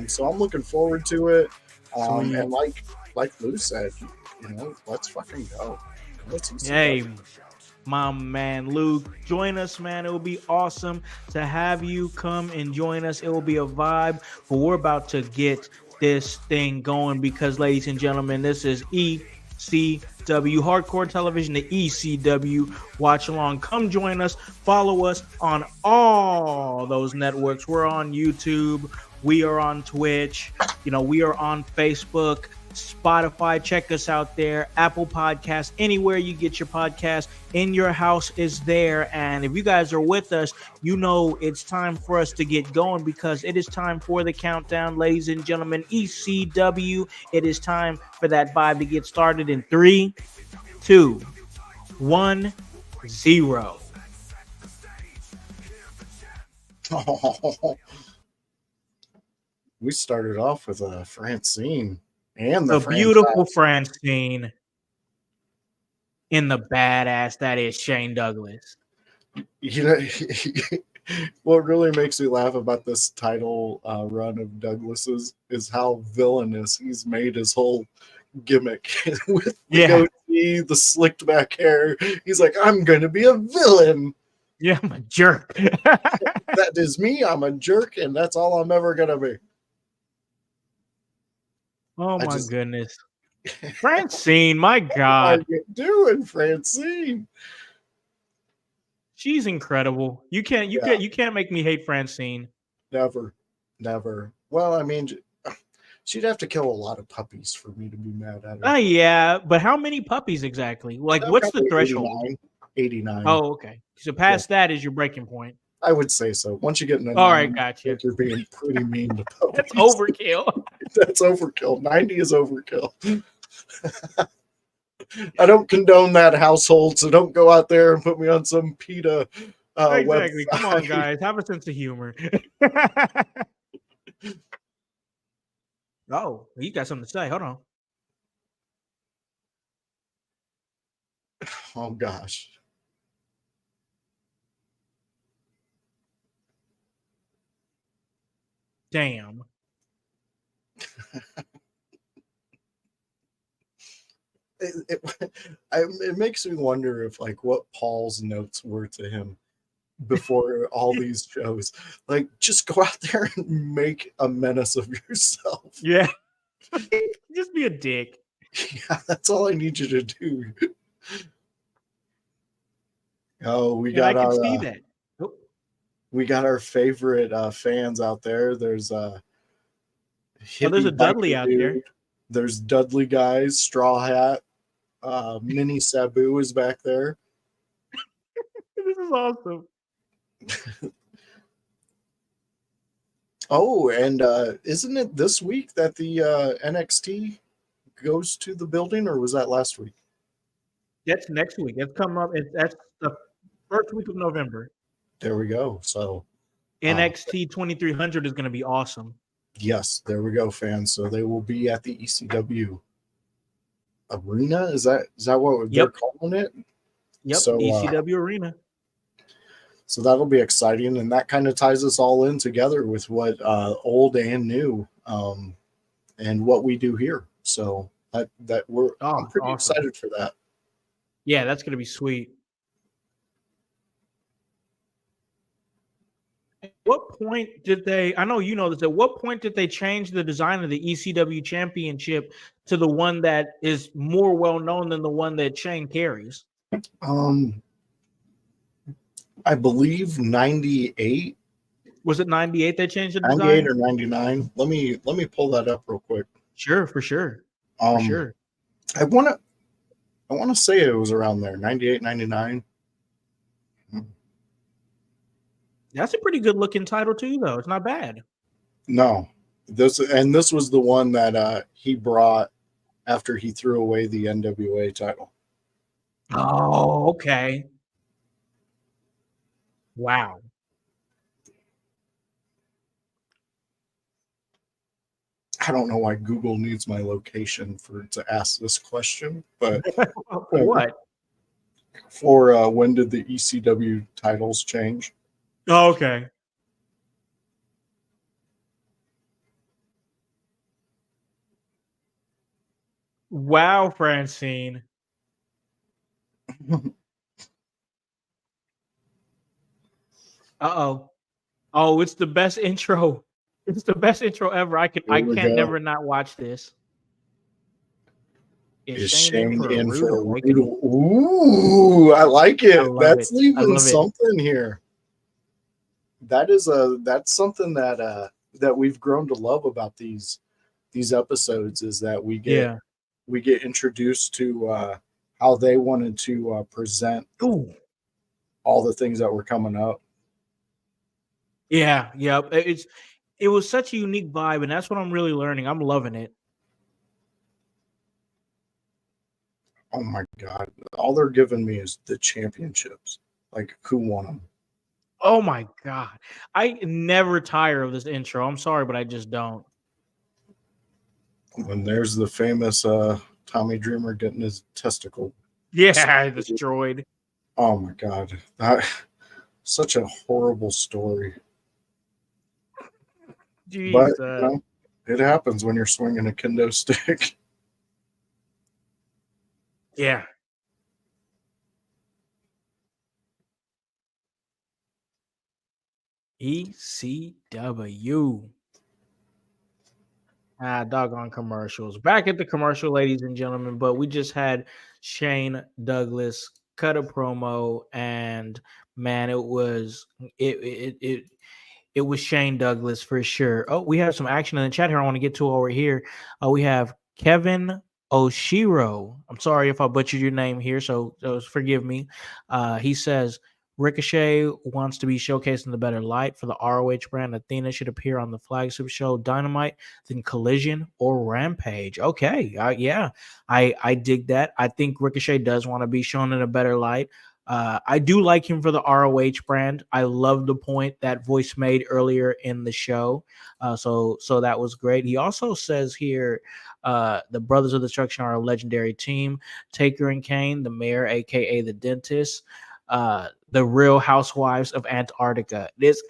So I'm looking forward to it. Sweet. And like Lou said, let's fucking go. Let's see Hey, my man Luke, join us, man. It will be awesome to have you come and join us. It will be a vibe, but we're about to get this thing going because, ladies and gentlemen, this is ECW Hardcore Television, the ECW Watch Along. Come join us. Follow us on all those networks. We're on YouTube. We are on Twitch. We are on Facebook, Spotify. Check us out there. Apple Podcasts, anywhere you get your podcast. In Your House is there. And if you guys are with us, it's time for us to get going because it is time for the countdown, ladies and gentlemen. ECW, it is time for that vibe to get started in 3, 2, 1, 0. We started off with Francine and The beautiful Francine in the badass that is Shane Douglas. What really makes me laugh about this title run of Douglas's is how villainous he's made his whole gimmick with the goatee, the slicked back hair. He's like, I'm going to be a villain. Yeah, I'm a jerk. That is me. I'm a jerk, and that's all I'm ever going to be. Oh, my goodness. Francine, my God. What are you doing, Francine? She's incredible. You can't make me hate Francine. Never. Well, I mean, she'd have to kill a lot of puppies for me to be mad at her. Yeah, but how many puppies exactly? Like, what's the threshold? 89. Oh, okay. So past that is your breaking point. I would say so. Once you get into 90, all right, gotcha. You're being pretty mean to puppies. That's overkill. That's overkill. 90 is overkill. I don't condone that household, so don't go out there and put me on some PETA exactly. website. Come on, guys. Have a sense of humor. Oh, you got something to say. Hold on. Oh, gosh. Damn. It makes me wonder if what Paul's notes were to him before all these shows. Just go out there and make a menace of yourself. Yeah. Just be a dick. Yeah, that's all I need you to do. Oh, we got I can our see that. We got our favorite fans out there. There's there's a Dudley out there. There's Dudley guys, Straw Hat, Mini Sabu is back there. This is awesome. Oh, and isn't it this week that the NXT goes to the building, or was that last week? That's next week. That's coming up. That's the first week of November. There we go. So NXT 2300 is going to be awesome. Yes, there we go, fans. So they will be at the ECW Arena. Is that what they're calling it? Yep. So, ECW Arena. So that'll be exciting, and that kind of ties us all in together with what old and new, and what we do here. So I'm pretty awesome. excited for that. Yeah, that's going to be sweet. At what point did they, I know you know this, at what point did they change the design of the ECW championship to the one that is more well known than the one that Shane carries? I believe 98. Was it 98 they changed the design? 98 or 99. Let me pull that up real quick. Sure, for sure. For sure. I want to say it was around there, 98, 99. That's a pretty good looking title too, though. It's not bad. No, this was the one that he brought after he threw away the NWA title. Oh, okay. Wow. I don't know why Google needs my location to ask this question, but For what? for when did the ECW titles change? Oh, okay. Wow, Francine. Uh-oh. Oh, it's the best intro. It's the best intro ever. I Here we can't go. never not watch this. Is Is Shane in Shane for a in rude for a rude? awakening? Ooh, I like I it. love it. That's I leaving love it. something here. That's something that we've grown to love about these episodes is that Yeah. we get introduced to how they wanted to present Ooh. all the things that were coming up. Yeah. Yeah. It was such a unique vibe, and that's what I'm really learning. I'm loving it. Oh my god! All they're giving me is the championships. Like who won them? Oh my god. I never tire of this intro. I'm sorry, but I just don't. When there's the famous Tommy Dreamer getting his testicle. Yeah, destroyed. Oh my god! Such a horrible story. But Jesus. it happens when you're swinging a kendo stick. Yeah. ECW. Doggone commercials. Back at the commercial, ladies and gentlemen, but we just had Shane Douglas cut a promo, and man, it was Shane Douglas for sure. Oh, we have some action in the chat here I want to get to over here. We have Kevin Oshiro. I'm sorry if I butchered your name here, so forgive me. He says Ricochet wants to be showcased in the better light for the ROH brand. Athena should appear on the flagship show Dynamite, then Collision or Rampage. Okay, yeah, I dig that. I think Ricochet does want to be shown in a better light. I do like him for the ROH brand. I love the point that Voice made earlier in the show. So that was great. He also says here, the Brothers of Destruction are a legendary team. Taker and Kane, the mayor, aka the dentist, the Real Housewives of Antarctica. This.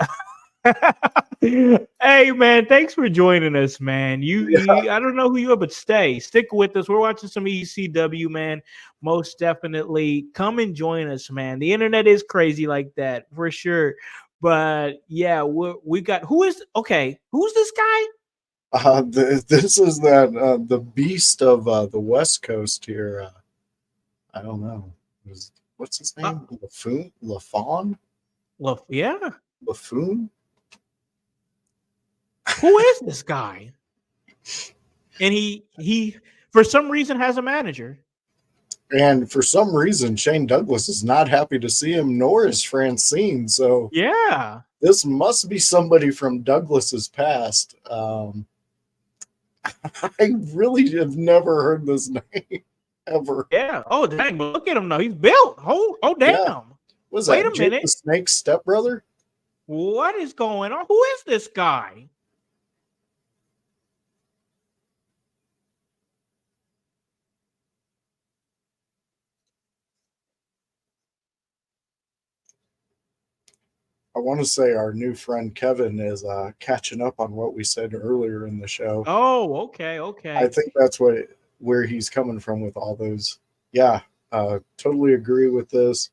Hey man, thanks for joining us, man. You I don't know who you are, but stick with us. We're watching some ECW, man. Most definitely come and join us, man. The internet is crazy like that for sure. But yeah, we got who's this guy? This is that the beast of the West Coast here. I don't know. What's his name? Lafon? Yeah. Buffoon? Who is this guy? And he for some reason has a manager. And for some reason, Shane Douglas is not happy to see him, nor is Francine. So Yeah. this must be somebody from Douglas's past. I really have never heard this name ever. Yeah. Oh dang, but look at him now. He's built. Oh damn. Yeah. Was Wait that a Jake minute. the Snake's stepbrother? What is going on? Who is this guy? I want to say our new friend Kevin is catching up on what we said earlier in the show. Oh, okay. I think that's where he's coming from with all those. Yeah, totally agree with this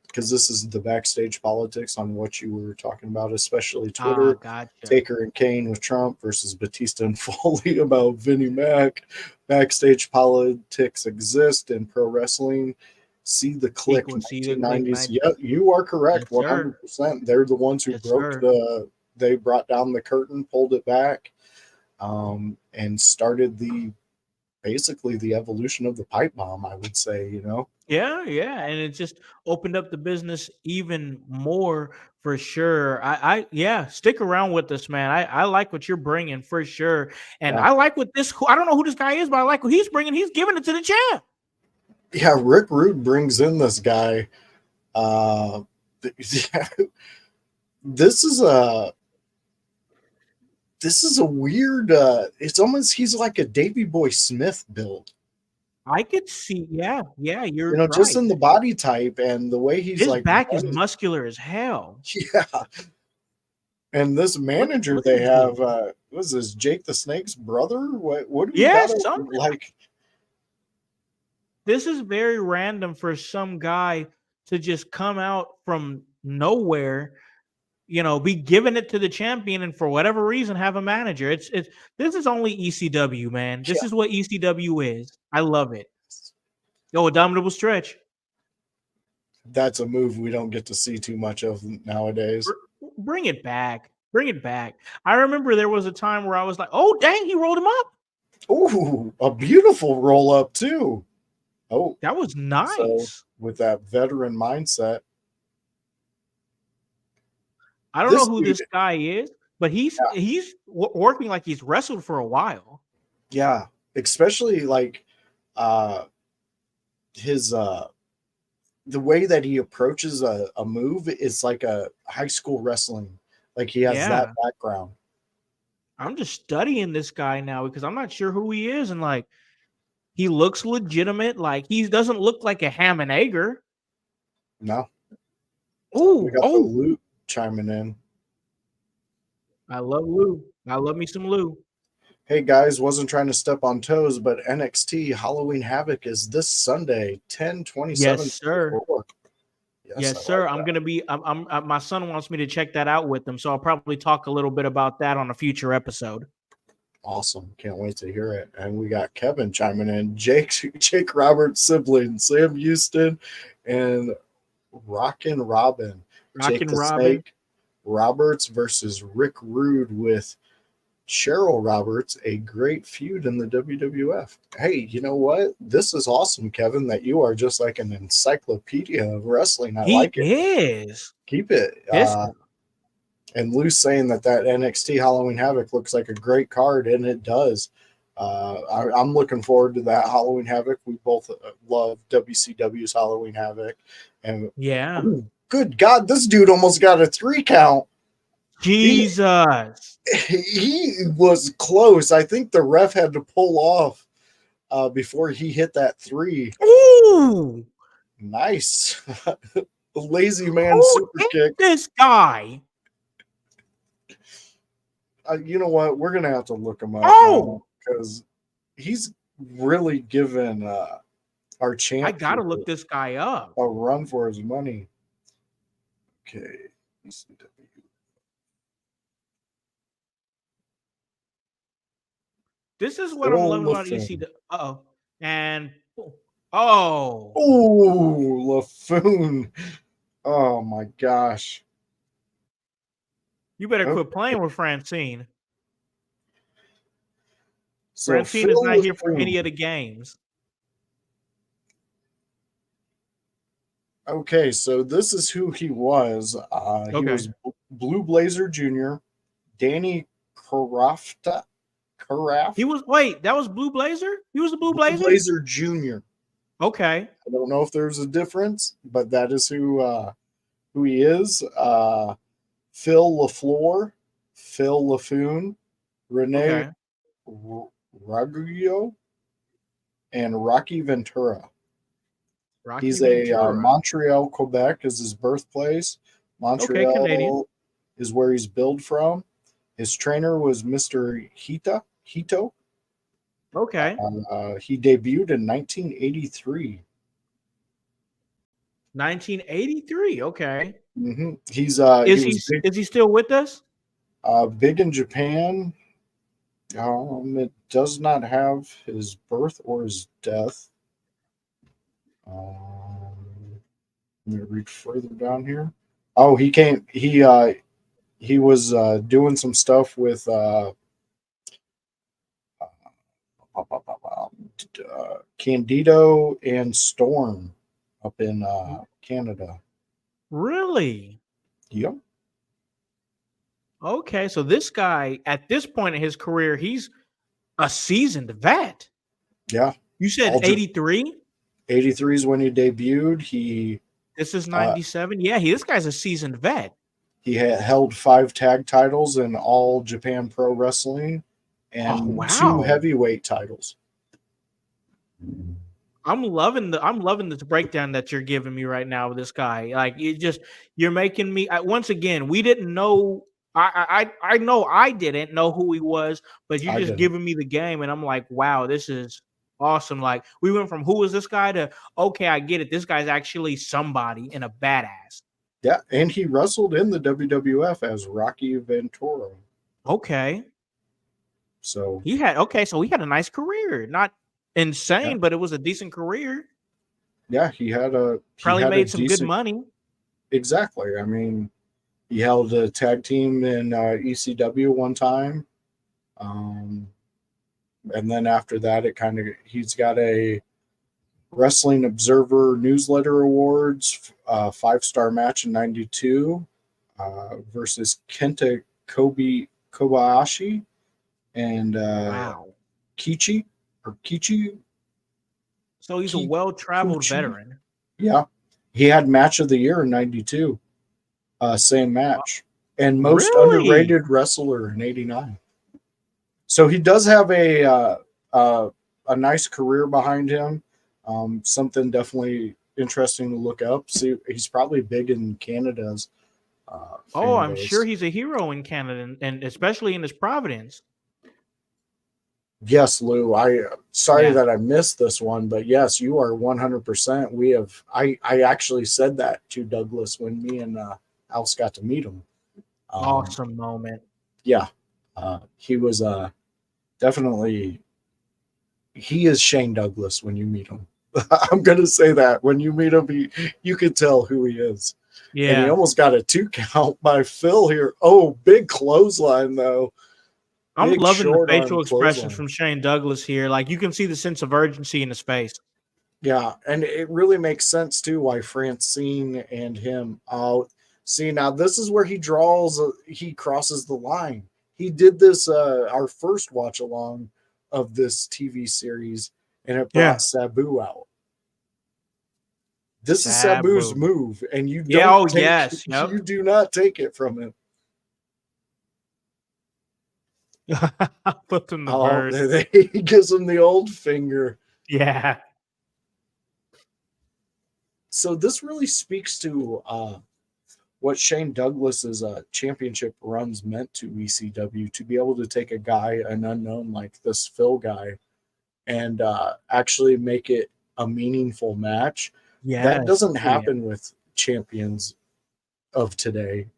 because this is the backstage politics on what you were talking about, especially Twitter. Gotcha. Taker and Kane with Trump versus Batista and Foley about Vinnie Mac. Backstage politics exist in pro wrestling. See the Click 1990s. Yeah, you are correct. Yes, 100%. They're the ones who they brought down the curtain, pulled it back, and started basically the evolution of the pipe bomb, I would say, Yeah, and it just opened up the business even more For sure. Yeah, stick around with us, man. I like what you're bringing for sure. And Yeah. I like what this, I don't know who this guy is, but I like what he's bringing. He's giving it to the champ. Yeah, Rick Rude brings in this guy. Uh, this is a weird. It's almost he's like a Davy Boy Smith build. I could see, yeah, You you're know, just right. in the body type and the way he's His like back is running. muscular as hell. Yeah. And this manager What they is this? have, what is this, Jake the Snake's brother? What do we got? Yes, Like, this is very random for some guy to just come out from nowhere, be giving it to the champion, and for whatever reason have a manager. It's this is only ECW, man. This yeah, is what ECW is. I love it. Yo, a dominable stretch. that's a move we don't get to see too much of nowadays. Bring it back. Bring it back. I remember there was a time where I was like, oh dang, he rolled him up. Ooh, a beautiful roll up too. Oh, That was so nice. with that veteran mindset, I don't know this who dude, this guy is, but he's yeah, he's working like he's wrestled for a while. yeah, especially like uh his the way that he approaches a move is like a high school wrestling. Like he has that Yeah. background. I'm just studying this guy now because I'm not sure who he is, and like he looks legitimate. Like he doesn't look like a ham and egger. No, we Oh, got the oh, loot chiming in. I love Lou. I love me some Lou. Hey guys, wasn't trying to step on toes, but NXT Halloween Havoc is this Sunday, 10/27/24. Yes, sir. Yes, I Yes, like sir. I'm that. gonna be. my son wants me to check that out with him, so I'll probably talk a little bit about that on a future episode. Awesome. Can't wait to hear it. And we got Kevin chiming in, Jake Roberts' sibling, Sam Houston, and Rockin' Robin. Jake Rockin' the Robin. Snake Roberts versus Rick Rude with Cheryl Roberts, a great feud in the WWF. Hey, you know what? This is awesome, Kevin, that you are just like an encyclopedia of wrestling. I He like it. is. Keep it. This And Lou's saying that NXT Halloween Havoc looks like a great card, and it does. I'm looking forward to that Halloween Havoc. We both love WCW's Halloween Havoc. And yeah. oh, good God, this dude almost got a 3 count. Jesus. He was close. I think the ref had to pull off before he hit that 3. Ooh. Nice. Lazy man Who super is kick. this guy? You know what? We're going to have to look him up Oh, because he's really given our I champ gotta here look this guy up. a run for his money. Okay. ECW. This is what I'm Phil loving about LaFoon. ECW. Uh-oh. And oh, Oh, LaFoon. Oh my gosh. you better Okay. quit playing with Francine. So Francine Phil is not here for any LaFoon. of the games. Okay, so this is who he was. He Okay. was Blue Blazer Jr., Danny Carafta. He was that was Blue Blazer? He was the Blue Blue Blazer? Blazer Jr. Okay. I don't know if there's a difference, but that is who he is. Phil LaFleur, Phil LaFoon, Rene Okay. Raguio, and Rocky Ventura. Rocky He's Ventura. Montreal, Quebec is his birthplace. Okay, Canadian. Montreal is where he's billed from. His trainer was Mr. Hito. Okay. He debuted in 1983. 1983. Okay. Mm-hmm. Is He was big, is he still with us? big in Japan. It does not have his birth or his death. Let me read further down here. Oh, he came. He was doing some stuff with Candido and Storm up in Canada. Really? Yep. Okay, so this guy at this point in his career, he's a seasoned vet. Yeah. You said 83? 83 is when he debuted. This is Uh, 97. Yeah, this guy's a seasoned vet. he had held 5 tag titles in All Japan Pro Wrestling Oh, and 2 wow. heavyweight titles. I'm loving this breakdown that you're giving me right now with this guy. Like you're making me once again, we didn't know I know I didn't know who he was, but you're I just didn't. giving me the game and I'm like, wow, this is awesome. Like we went from who was this guy to okay, I get it. This guy's actually somebody and a badass. Yeah, and he wrestled in the WWF as Rocky Ventura. Okay. So He had a nice career. Not insane, yeah, but it was a decent career. yeah, he had a Made some good decent, money. exactly. I mean, he held a tag team in ECW one time, and then after that, he's got a Wrestling Observer Newsletter Awards 5-star match in '92 versus Kenta Kobayashi and Wow. Kichi. So he's a well-traveled Kuchi? veteran. Yeah, he had Match of the Year in '92. Same match. And most Really? underrated wrestler in '89. So he does have a nice career behind him. Something definitely interesting to look up. See, he's probably big in Canada's. Oh, fan I'm base. sure he's a hero in Canada and especially in his Providence. Yes, Lou. Sorry Yeah. that I missed this one, but yes, you are 100%. We have. I actually said that to Douglas when me and House got to meet him. Awesome moment. Yeah, he was definitely. He is Shane Douglas when you meet him. I'm gonna say that when you meet him, you can tell who he is. And he Yeah. almost got a 2 count by Phil here. Oh, big clothesline though. I'm Big loving the short arm facial expressions clothesline. from Shane Douglas here. Like you can see the sense of urgency in his face. Yeah, and it really makes sense too why Francine and him out. See, now this is where he crosses the line. He did this our first watch along of this TV series, and it Yeah. brought Sabu out. This is Sabu's move, and you Yeah, don't oh, take yes, it, yep. you do not take it from him. Put him the Oh, bird. he gives him the old finger. Yeah. So this really speaks to what Shane Douglas's championship runs meant to ECW, to be able to take a guy, an unknown like this Phil guy, and actually make it a meaningful match. Yes. That doesn't Oh, happen with champions of today.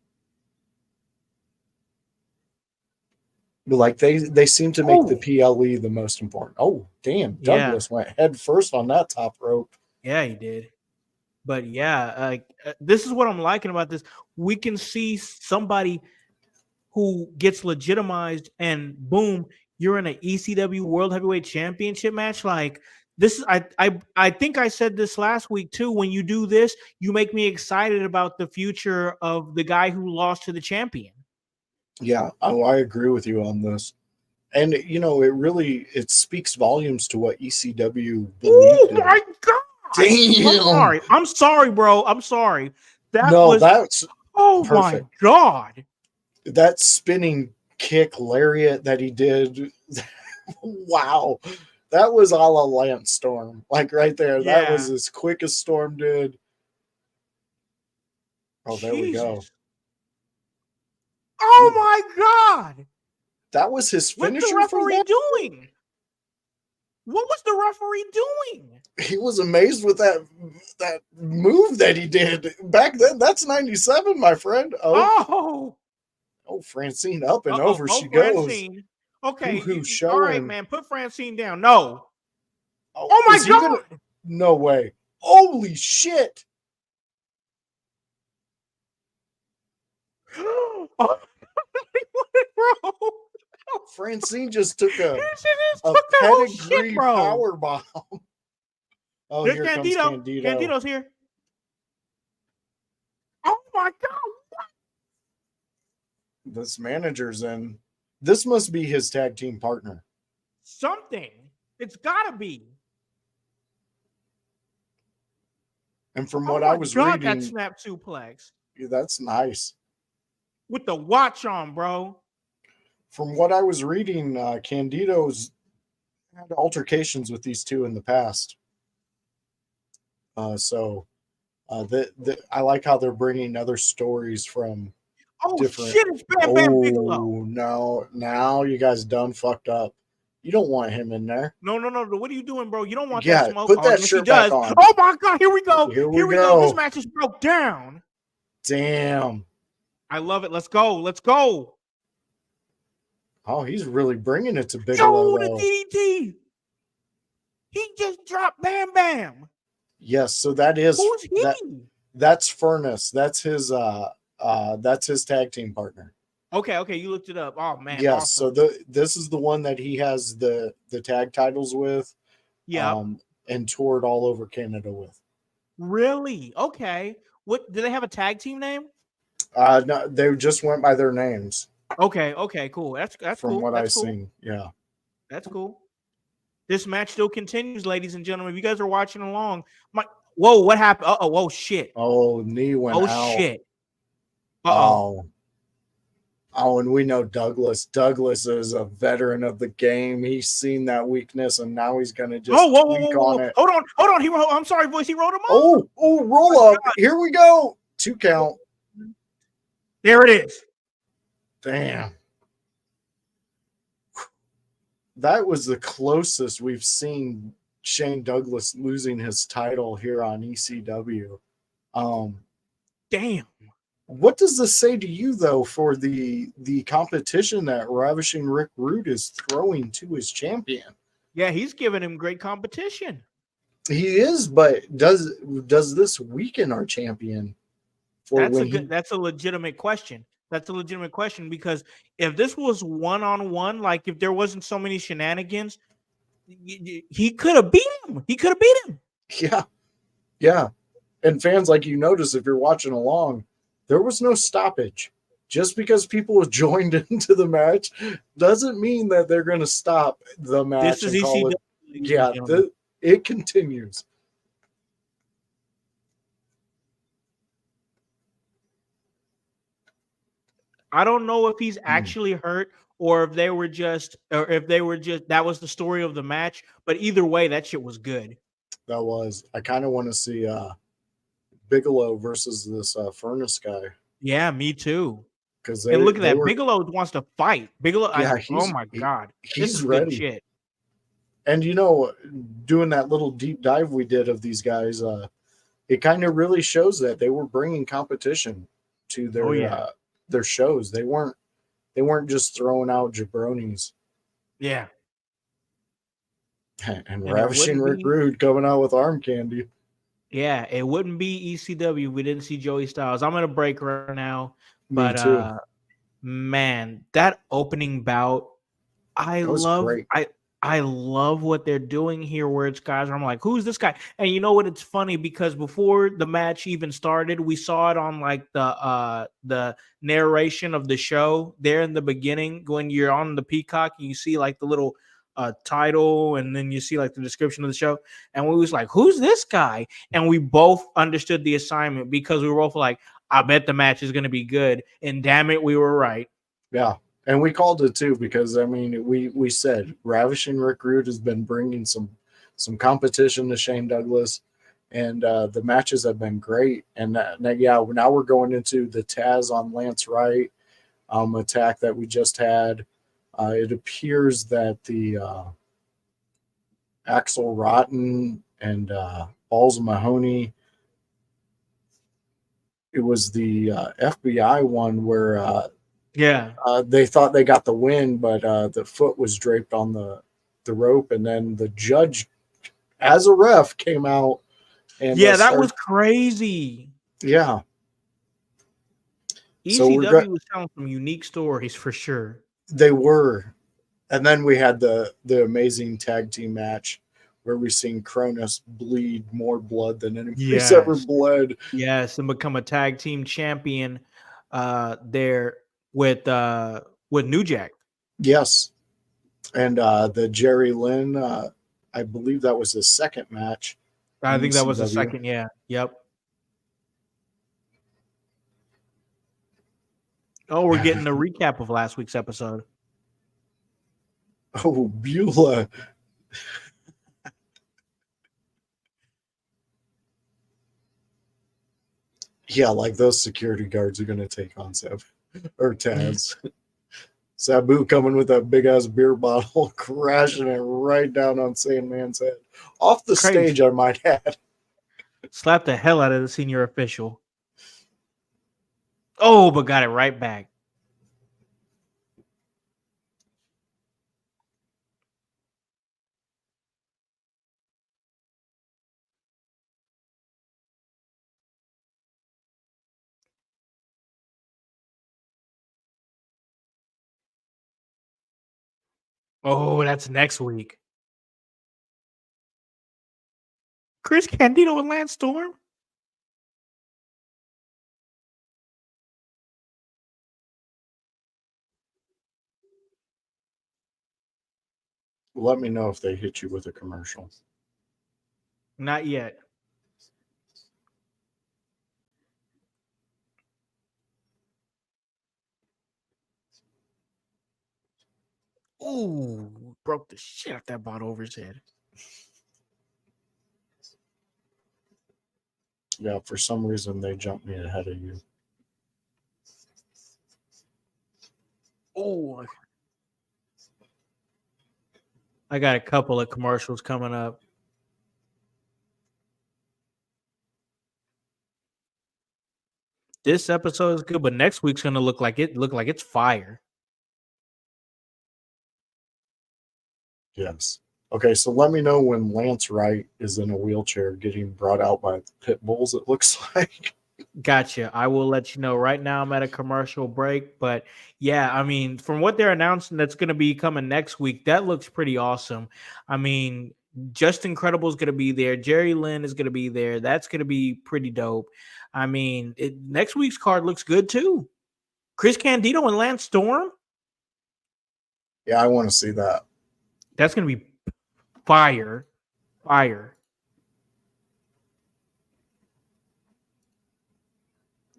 Like they seem to make the PLE the most important. Oh, damn. Douglas went head first on that top rope. Yeah, he did. But yeah, this is what I'm liking about this. We can see somebody who gets legitimized and boom, you're in an ECW World Heavyweight Championship match. Like this is I think I said this last week too. When you do this, you make me excited about the future of the guy who lost to the champion. Yeah, I agree with you on this. And it speaks volumes to what ECW believed. Oh my god! Damn! I'm sorry, bro. I'm sorry. That's oh perfect. My god! That spinning kick lariat that he did. Wow, that was a la Lance Storm, like right there. Yeah. That was as quick as Storm did. Oh, there we go. Oh my god! That was his finisher. What's the referee doing? What was the referee doing? He was amazed with that move that he did back then. That's 97, my friend. Oh, Francine up and over she Francine. goes. Okay, all right, man. Put Francine down. No. Oh my god! No way! Holy shit! Bro. Francine just took a pedigree shit, power bomb. Oh, there's here Candido. comes Candido. Candido's here. Oh my god! This manager's in. This must be his tag team partner. Something. It's gotta be. And from Oh what my I was God, reading, that snap suplex that's nice. with the watch on, bro. From what I was reading, Candido's had altercations with these two in the past. I like how they're bringing other stories from Oh different. shit, it's Bam Bam Bigelow. Oh no! Now you guys done fucked up. You don't want him in there. No. What are you doing, bro? You don't want Yeah, that smoke. put that yes, shirt he does. back on. Oh my God, here we go. Here we go. go. This match is broke down. Damn. I love it. Let's go. Let's go. Oh, he's really bringing it to Bigelow. Yo, the DDT. He just dropped Bam Bam. Yes, so that is Who's he? That's Furnace. That's his tag team partner. Okay, you looked it up. Oh man. Yes, awesome. so this is the one that he has the tag titles with. Yeah. And toured all over Canada with. Really? Okay. What do they have a tag team name? No, they just went by their names. Okay, cool. That's from cool. what That's I've cool. seen. Yeah. That's cool. This match still continues, ladies and gentlemen. If you guys are watching along, whoa, what happened? Whoa, shit. Oh, knee went out. Oh shit. Oh, and we know Douglas. Douglas is a veteran of the game. He's seen that weakness, and now he's gonna just tweak on it. Hold on. I'm sorry, boys. He rolled him up. Oh, roll up. Here we go. 2 count. There it is. Damn. That was the closest we've seen Shane Douglas losing his title here on ECW. Damn. What does this say to you, though, for the competition that Ravishing Rick Rude is throwing to his champion? Yeah, he's giving him great competition. He is, but does this weaken our champion? That's a legitimate question. That's a legitimate question, because if this was one-on-one, like if there wasn't so many shenanigans, he could have beat him. Yeah. And fans, like, you notice if you're watching along, there was no stoppage. Just because people joined into the match doesn't mean that they're going to stop the match. This is ECW. It continues. I don't know if he's actually hurt or if that was the story of the match. But either way, that shit was good. That was. I kind of want to see Bigelow versus this Furnace guy. Yeah, me too. Because look at that. Bigelow wants to fight. Bigelow. Yeah, oh my God. He's ready. Good shit. And doing that little deep dive we did of these guys, it kind of really shows that they were bringing competition to their shows. They weren't just throwing out jabronis. Yeah. And Ravishing Rick Rude coming out with arm candy. Yeah, it wouldn't be ECW if we didn't see Joey Styles. I'm gonna break right now. Me too. Man, that opening bout, I love what they're doing here, where it's guys where I'm like, who's this guy? And you know what? It's funny because before the match even started, we saw it on like the narration of the show there in the beginning when you're on the Peacock and you see like the little title and then you see like the description of the show. And we was like, who's this guy? And we both understood the assignment because we were both like, I bet the match is going to be good. And damn it, we were right. Yeah. And we called it too, because I mean, we said Ravishing Rick Rude has been bringing some competition to Shane Douglas, and the matches have been great. And now we're going into the Taz on Lance Wright attack that we just had. It appears that the Axel Rotten and Balls Mahoney. It was the FBI one where. They thought they got the win, but the foot was draped on the rope, and then the judge, as a ref, came out and that was crazy. Yeah. ECW was telling some unique stories for sure. They were. And then we had the amazing tag team match where we seen Cronus bleed more blood than anybody's ever bled. Yes, and become a tag team champion there. with New Jack. Yes. And the Jerry Lynn, I believe that was his second match. I think that was the ECW. second. Yeah. Yep. Oh, we're getting a recap of last week's episode. Oh, Beulah. Yeah, like those security guards are going to take on Seb or Taz. Sabu coming with that big ass beer bottle, crashing it right down on Sandman's head. Off the Crazy. stage, I might add. Slapped the hell out of the senior official. Oh, but got it right back. Oh, that's next week. Chris Candido and Lance Storm? Let me know if they hit you with a commercial. Not yet. Ooh, broke the shit out that bottle over his head. Yeah, for some reason they jumped me ahead of you. Oh, I got a couple of commercials coming up. This episode is good, but next week's gonna look like it's fire. Yes. Okay, so let me know when Lance Wright is in a wheelchair getting brought out by the pit bulls, it looks like. Gotcha. I will let you know. Right now, I'm at a commercial break, but yeah, I mean, from what they're announcing that's going to be coming next week, that looks pretty awesome. I mean, Just Incredible is going to be there. Jerry Lynn is going to be there. That's going to be pretty dope. I mean, next week's card looks good too. Chris Candido and Lance Storm. Yeah, I want to see that. That's going to be fire. Fire.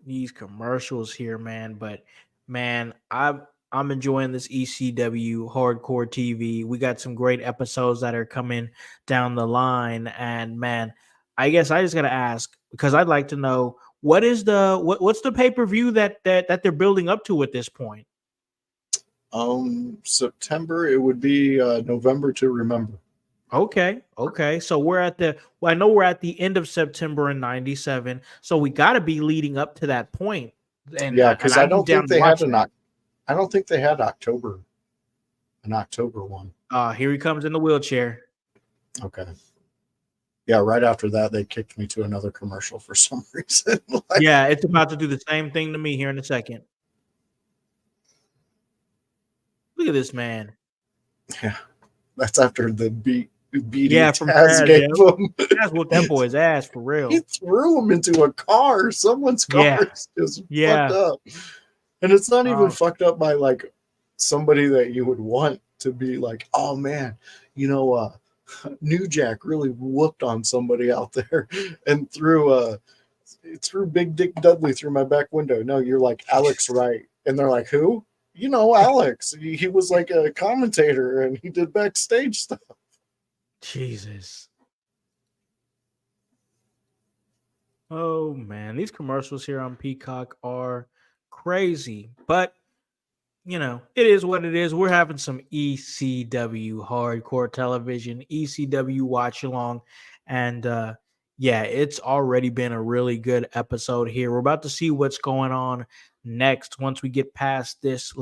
These commercials here, man. But man, I'm enjoying this ECW hardcore TV. We got some great episodes that are coming down the line, and man, I guess I just gotta ask because I'd like to know what's the pay-per-view that they're building up to at this point. September, it would be November to Remember. Okay. So I know we're at the end of September in '97, so we got to be leading up to that point. And yeah, because I don't think they had I don't think they had an October one. Here he comes in the wheelchair. Okay. Yeah, right after that, they kicked me to another commercial for some reason. Yeah, it's about to do the same thing to me here in a second. Look at this man. Yeah, that's after the beating from Taz gave him. Taz whooped that boy's ass for real. He threw him into a car. Someone's car is just fucked up. And it's not even fucked up by like somebody that you would want to be like, oh man, New Jack really whooped on somebody out there and threw Big Dick Dudley through my back window. No, you're like Alex Wright. And they're like, who? Alex. He was like a commentator and he did backstage stuff. Jesus. Oh man, these commercials here on Peacock are crazy, but it is what it is. We're having some ECW hardcore television, ECW watch along, and it's already been a really good episode here. We're about to see what's going on next once we get past this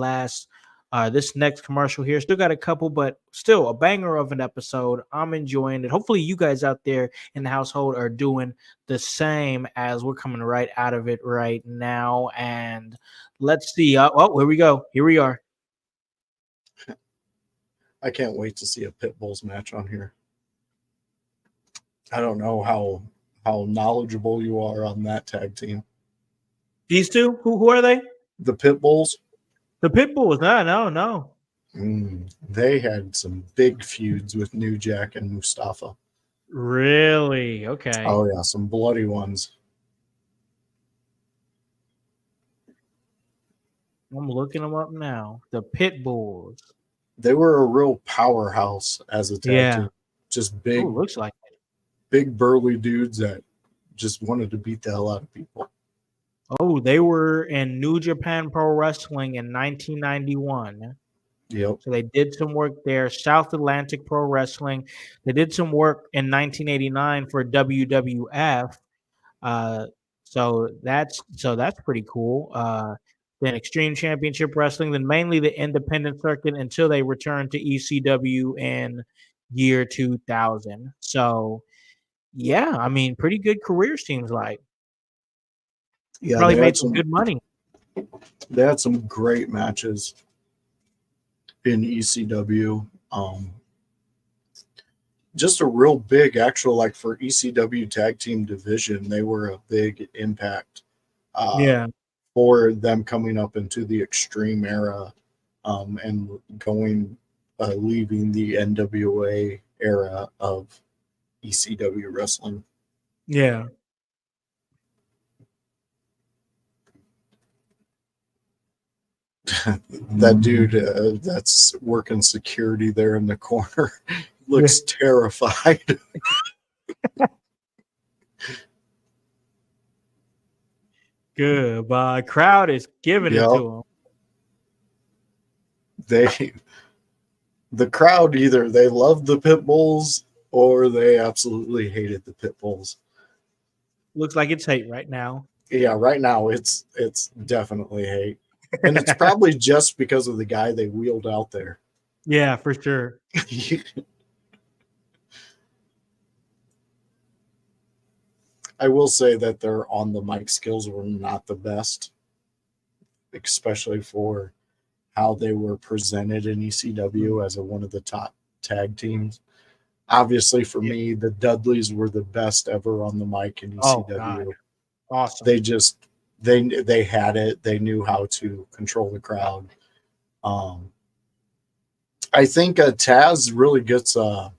next commercial here. Still got a couple, but still a banger of an episode. I'm enjoying it. Hopefully you guys out there in the household are doing the same as we're coming right out of it right now. And let's see. Here we go. Here we are. I can't wait to see a Pit Bulls match on here. I don't know how knowledgeable you are on that tag team. These two? Who are they? The Pit Bulls. The Pit Bulls. No. They had some big feuds with New Jack and Mustafa. Really? Okay. Oh yeah, some bloody ones. I'm looking them up now. The Pit Bulls. They were a real powerhouse as a tag team. Just big, looks like it. big burly dudes that just wanted to beat the hell out of people. Oh, they were in New Japan Pro Wrestling in 1991. Yep. So they did some work there. South Atlantic Pro Wrestling. They did some work in 1989 for WWF. So that's pretty cool. Then Extreme Championship Wrestling, then mainly the independent circuit until they returned to ECW in year 2000. So yeah, I mean, pretty good career seems like. Yeah, Probably made some good money. They had some great matches in ECW. Just a real big actual, like for ECW tag team division, they were a big impact for them coming up into the Extreme era and going leaving the NWA era of ECW wrestling. Yeah. That dude that's working security there in the corner looks terrified. Goodbye. Crowd is giving it to him. The crowd, either they loved the Pit Bulls or they absolutely hated the Pit Bulls. Looks like it's hate right now. Yeah, right now it's definitely hate. And it's probably just because of the guy they wheeled out there. Yeah, for sure. I will say that their on the mic skills were not the best, especially for how they were presented in ECW as one of the top tag teams. Obviously, for me, the Dudleys were the best ever on the mic in ECW. God. Awesome. They just they had it. They knew how to control the crowd. I think Taz really gets the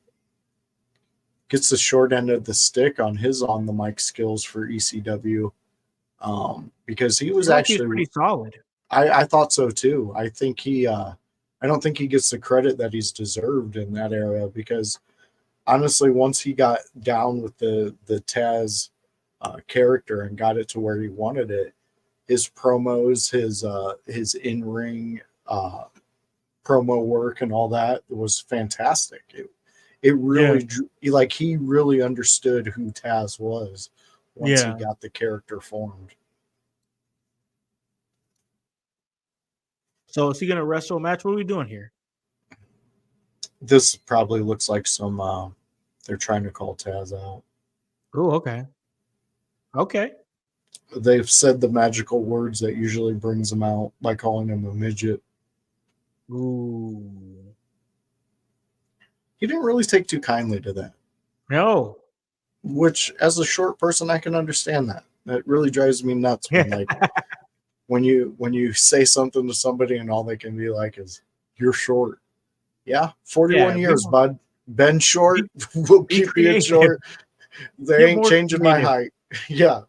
short end of the stick on his on the mic skills for ECW, because he was actually pretty solid. I thought so too. I think I don't think he gets the credit that he's deserved in that area, because honestly, once he got down with the Taz character and got it to where he wanted it, his promos, his in-ring promo work and all that was fantastic. It really he really understood who Taz was once he got the character formed. So is he going to wrestle a match? What are we doing here? This probably looks like some they're trying to call Taz out. Oh, okay. Okay. They've said the magical words that usually brings them out by calling him a midget. Ooh. He didn't really take too kindly to that. No. Which, as a short person, I can understand that. That really drives me nuts when when you say something to somebody and all they can be like is, "You're short." Yeah, 41 years, bud. Been short. We'll keep you short. They ain't changing my height. Yeah.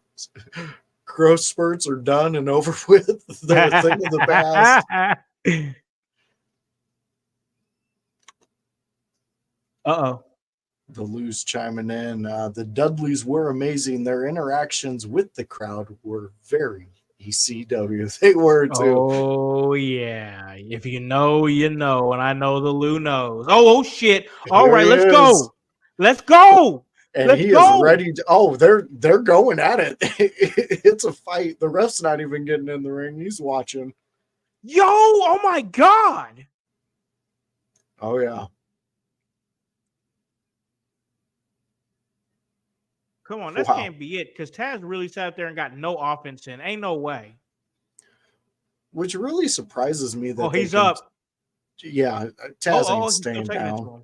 Growth spurts are done and over with. They're a thing of the past. Uh-oh. The Lou's chiming in. The Dudleys were amazing. Their interactions with the crowd were very ECW. They were too. Oh, yeah. If you know, you know. And I know the Lou knows. Oh shit. All right, let's go. Let's go. And he is ready to, they're going at it. It's a fight. The ref's not even getting in the ring. He's watching. Yo, oh my God. Oh, yeah. Come on, that can't be it, because Taz really sat there and got no offense in. Ain't no way. Which really surprises me that he's up. Yeah, Taz ain't staying down.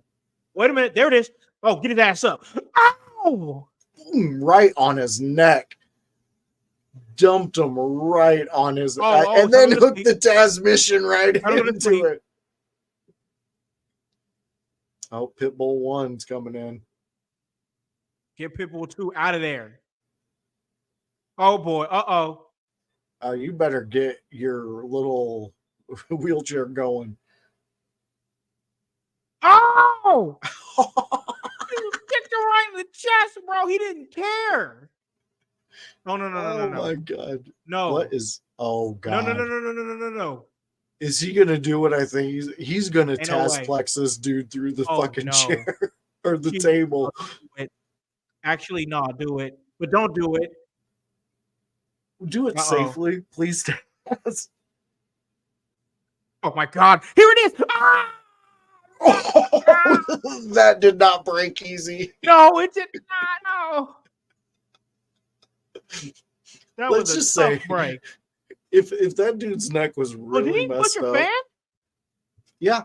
Wait a minute. There it is. Oh, get his ass up. Ow! Boom, right on his neck. dumped him right on his, and so then I'm gonna hooked see- the transmission right I'm gonna into see. it. Oh, Pitbull 1's coming in. Get Pitbull 2 out of there. Oh boy. Uh-oh. You better get your little wheelchair going. Oh! You kicked him right in the chest, bro. He didn't care. Oh, no. Oh my God. No. What is, oh God. No. Is he gonna do what I think he's gonna Ain't no way. taskplex this dude through the Oh, fucking no. chair or the Jeez, table? no, don't do it. Actually, no, do it. But don't do it. Do it safely, please. Oh my God. Here it is. Ah! Oh, that did not break easy. No, it did not. No. That Let's was a just tough say, break. if that dude's neck was Oh, did really he push messed your up, fan? yeah,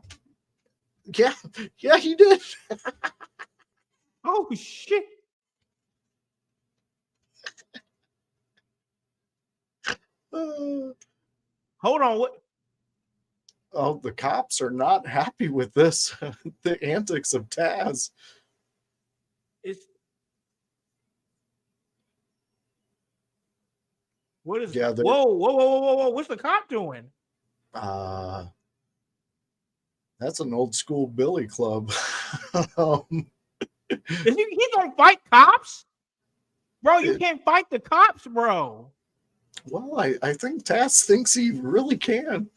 he did. Oh shit. Hold on. What? Oh, the cops are not happy with this. The antics of Taz. It's what is? Yeah, Whoa! What's the cop doing? That's an old school Billy Club. He's gonna fight cops, bro? You can't fight the cops, bro. Well, I think Taz thinks he really can.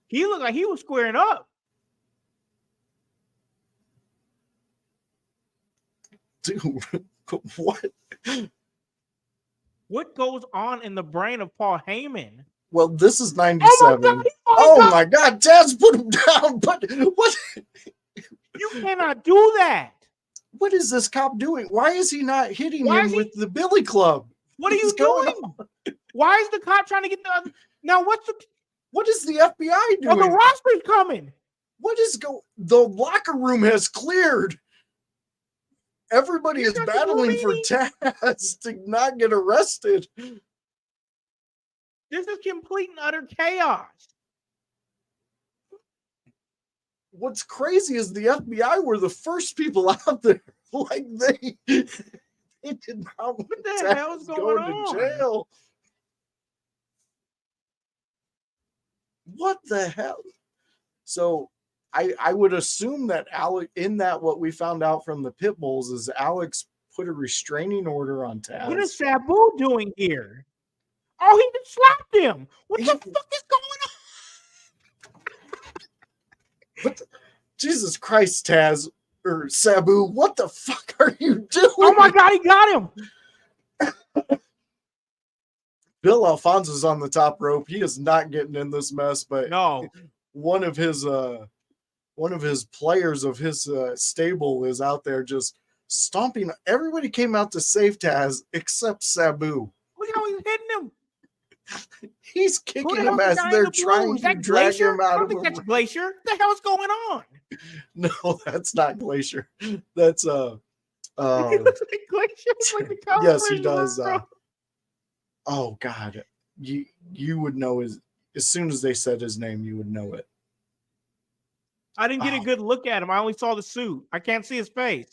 He looked like he was squaring up. Dude, what? What goes on in the brain of Paul Heyman? Well, this is 97. Oh my God, Taz put him down. But what? You cannot do that. What is this cop doing? Why is he not hitting Why him is he- with the Billy Club? What are you What's going doing? on? Why is the cop trying to get the other? Now what is the FBI Oh, doing? the roster's coming. What is the locker room has cleared. Everybody is got the battling for Marine. Taz to not get arrested. This is complete and utter chaos. What's crazy is the FBI were the first people out there. Like they did not want What the Taz hell is going to on? jail. What the hell? So I would assume that Alex, in that what we found out from the pit bulls is Alex put a restraining order on Taz. What is Sabu doing here? Oh, he just slapped him. What the fuck is going on? Jesus Christ, Taz or Sabu, what the fuck are you doing? Oh my God, he got him. Bill Alfonso's on the top rope. He is not getting in this mess, but No. one of his players of his stable is out there just stomping. Everybody came out to save Taz except Sabu. Look how he's hitting him. He's Who kicking the hell's him the as guy in they're the blue? trying Is to that drag Glacier? him I out don't of think the that's Glacier. What the hell's going on? No, that's not Glacier. That's He looks like Glacier. He's like the color yes, he version, does. bro. Oh God, you would know as soon as they said his name, you would know it. I didn't get a good look at him. I only saw the suit. I can't see his face.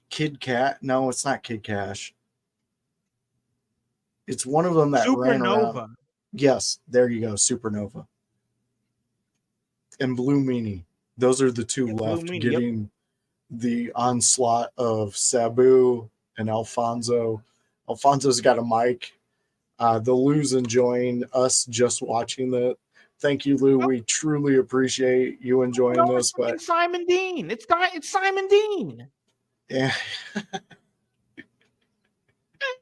Kid Cat? No, it's not Kid Cash. It's one of them that ran around. Supernova. Yes, there you go, Supernova. And Blue Meanie. Those are the two left Meanie, getting the onslaught of Sabu and Alfonso. Alfonso's got a mic. The Lou's enjoying us just watching that. Thank you, Lou. We truly appreciate you enjoying this. But Simon Dean. It's Simon Dean. yeah.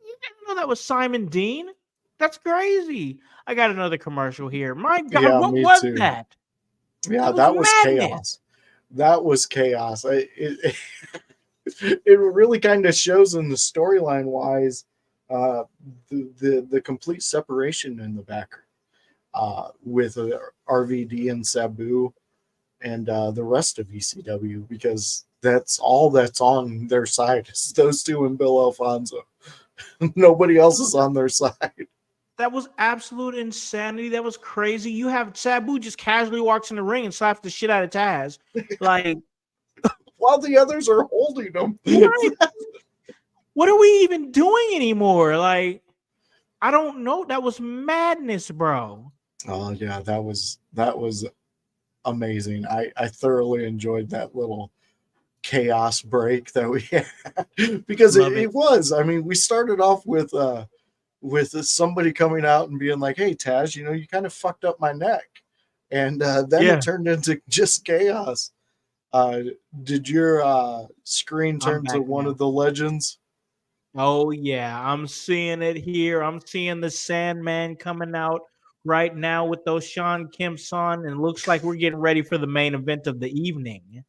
You didn't know that was Simon Dean? That's crazy. I got another commercial here. My God, Yeah, what me was too. that? Yeah, that was madness. chaos. That was chaos. It really kind of shows in the storyline wise the complete separation in the back with RVD and Sabu and the rest of ECW, because that's all that's on their side is those two and Bill Alfonso. Nobody else is on their side. That was absolute insanity. That was crazy. You have Sabu just casually walks in the ring and slaps the shit out of Taz. Like, While the others are holding them. what are we even doing anymore? Like, I don't know. That was madness, bro. Oh yeah, that was amazing. I thoroughly enjoyed that little chaos break that we had because it was. I mean, we started off with somebody coming out and being like, "Hey Taz, you know, you kind of fucked up my neck," and then it turned into just chaos. Did your screen turn to one of the legends? Oh yeah, I'm seeing it here. I'm seeing the Sandman coming out right now with those Sean Kemp's on, and it looks like we're getting ready for the main event of the evening.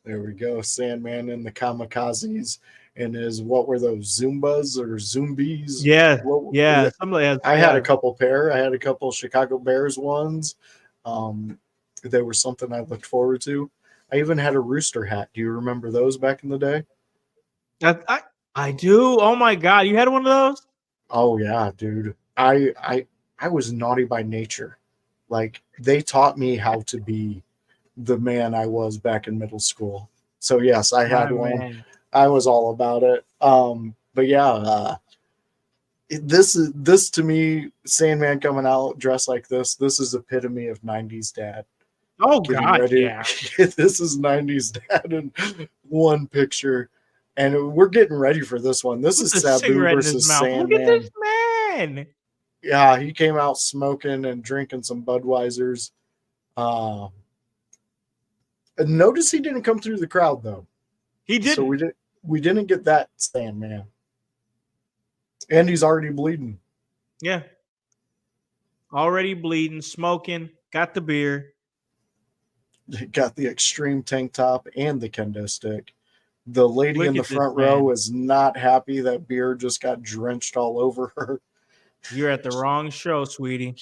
There we go, Sandman and the Kamikazes, and what were those, Zumbas or Zombies? Yeah, yeah. I had a couple couple pair. I had a couple Chicago Bears ones. They were something I looked forward to. I even had a rooster hat. Do you remember those back in the day? I do. Oh my god, you had one of those? Oh yeah, dude. I was naughty by nature. Like, they taught me how to be the man I was back in middle school. So yes, I had one. Man. I was all about it. But yeah, this to me, Sandman coming out dressed like this is epitome of 90s dad. Oh god, yeah. This is 90s dad in one picture. And we're getting ready for this one. This is Sabu versus Sandman. Look at this man. Yeah, he came out smoking and drinking some Budweisers. Notice he didn't come through the crowd though. He didn't. So we didn't get that Sandman. And he's already bleeding. Yeah. Already bleeding, smoking, got the beer. Got the extreme tank top and the kendo stick. The lady in the front row is not happy that beer just got drenched all over her. You're at the wrong show, sweetie.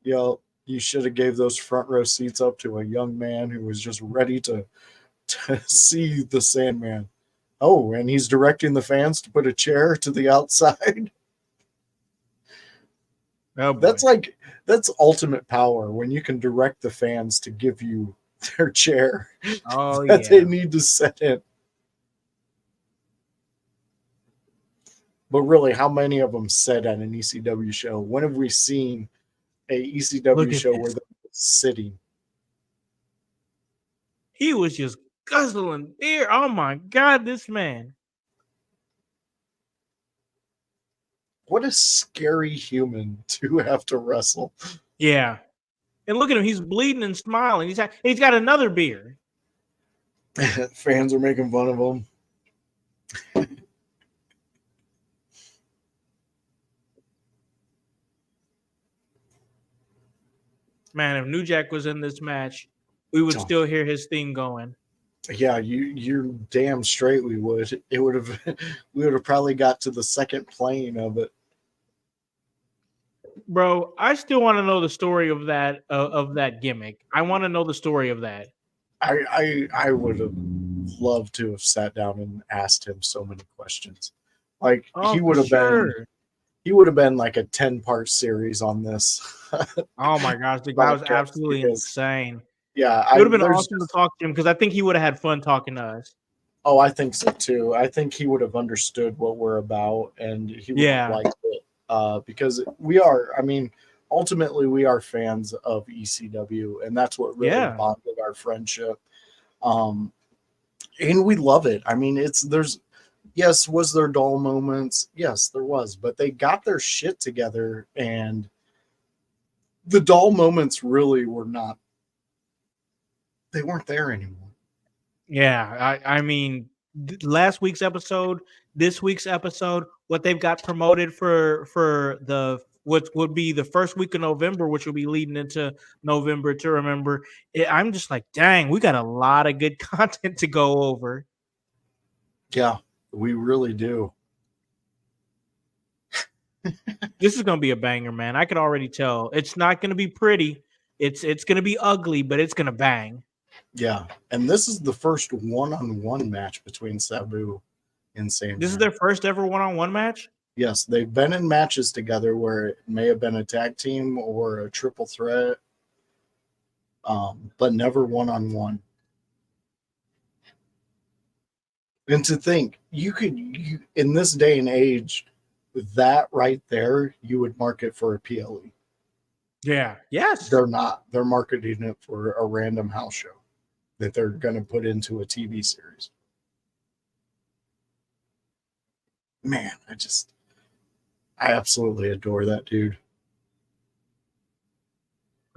You should have gave those front row seats up to a young man who was just ready to see the Sandman. Oh, and he's directing the fans to put a chair to the outside. Oh, boy. That's ultimate power, when you can direct the fans to give you their chair that they need to sit in. But really, how many of them sit at an ECW show? When have we seen a ECW show where they're sitting? He was just guzzling beer. Oh my god, this man. What a scary human to have to wrestle. Yeah. And look at him. He's bleeding and smiling. He's got another beer. Fans are making fun of him. Man, if New Jack was in this match, we would still hear his theme going. Yeah, you're damn straight we would. We would have probably got to the second plane of it. Bro, I still want to know the story of that gimmick. I want to know the story of that. I would have loved to have sat down and asked him so many questions. Like, he would have been like a 10-part series on this. Oh my gosh, the guy was absolutely insane. Yeah, it would have been awesome to talk to him, because I think he would have had fun talking to us. Oh, I think so too. I think he would have understood what we're about, and he would have liked it. Because ultimately we are fans of ECW, and that's what really bonded our friendship. And we love it. I mean, yes, was there dull moments? Yes, there was, but they got their shit together, and the dull moments really were not. They weren't there anymore. Yeah, I mean, last week's episode, this week's episode, what they've got promoted for what would be the first week of November, which will be leading into November to Remember. I'm just like, dang, we got a lot of good content to go over. Yeah, we really do. This is going to be a banger, man. I could already tell. It's not going to be pretty. It's going to be ugly, but it's going to bang. Yeah, and this is the first one-on-one match between Sabu and Sandman. This is their first ever one-on-one match? Yes, they've been in matches together where it may have been a tag team or a triple threat, but never one-on-one. And to think, in this day and age, that right there, you would market for a PLE. Yeah. Yes. They're not. They're marketing it for a random house show that they're going to put into a TV series. Man, I absolutely adore that dude.